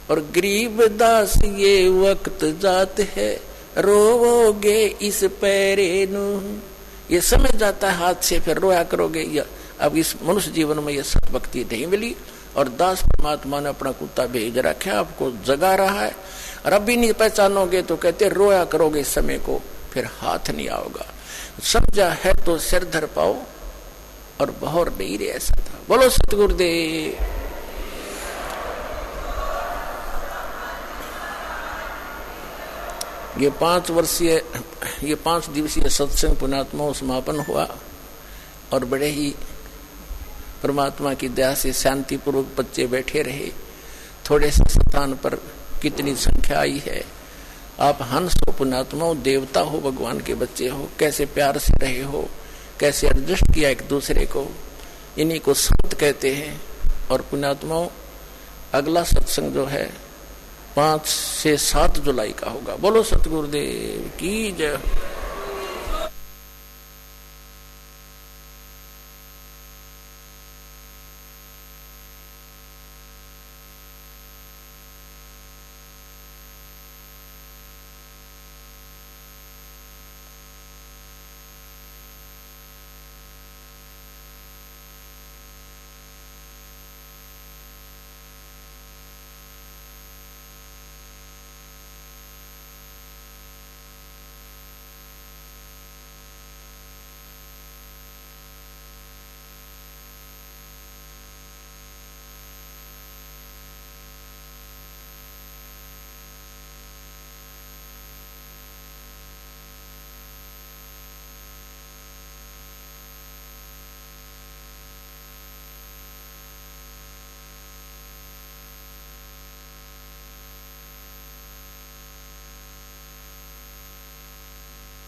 और गरीबदास ये वक्त जात है, रोवोगे इस पैरे नू, ये समझ जाता है हाथ से, फिर रोया करोगे। अब इस मनुष्य जीवन में ये सतभक्ति नहीं मिली, और दास परमात्मा ने अपना कुत्ता भेज रखा, आपको जगा रहा है, और अब भी नहीं पहचानोगे तो कहते रोया करोगे इस समय को, फिर हाथ नहीं आओगा। समझा है तो सिर धर पाओ, और बहौर नहीं रे ऐसा था। बोलो सतगुरुदेव। ये 5 दिवसीय सत्संग पुण्यात्मा समापन हुआ, और बड़े ही परमात्मा की दया से शांतिपूर्वक बच्चे बैठे रहे। थोड़े से स्थान पर कितनी संख्या आई है। आप हंस हो पुण्यात्मा, देवता हो, भगवान के बच्चे हो, कैसे प्यार से रहे हो, कैसे एडजस्ट किया एक दूसरे को, इन्हीं को संत कहते हैं। और पुण्यात्मा, अगला सत्संग जो है 5 से 7 जुलाई का होगा। बोलो सतगुरुदेव की जय।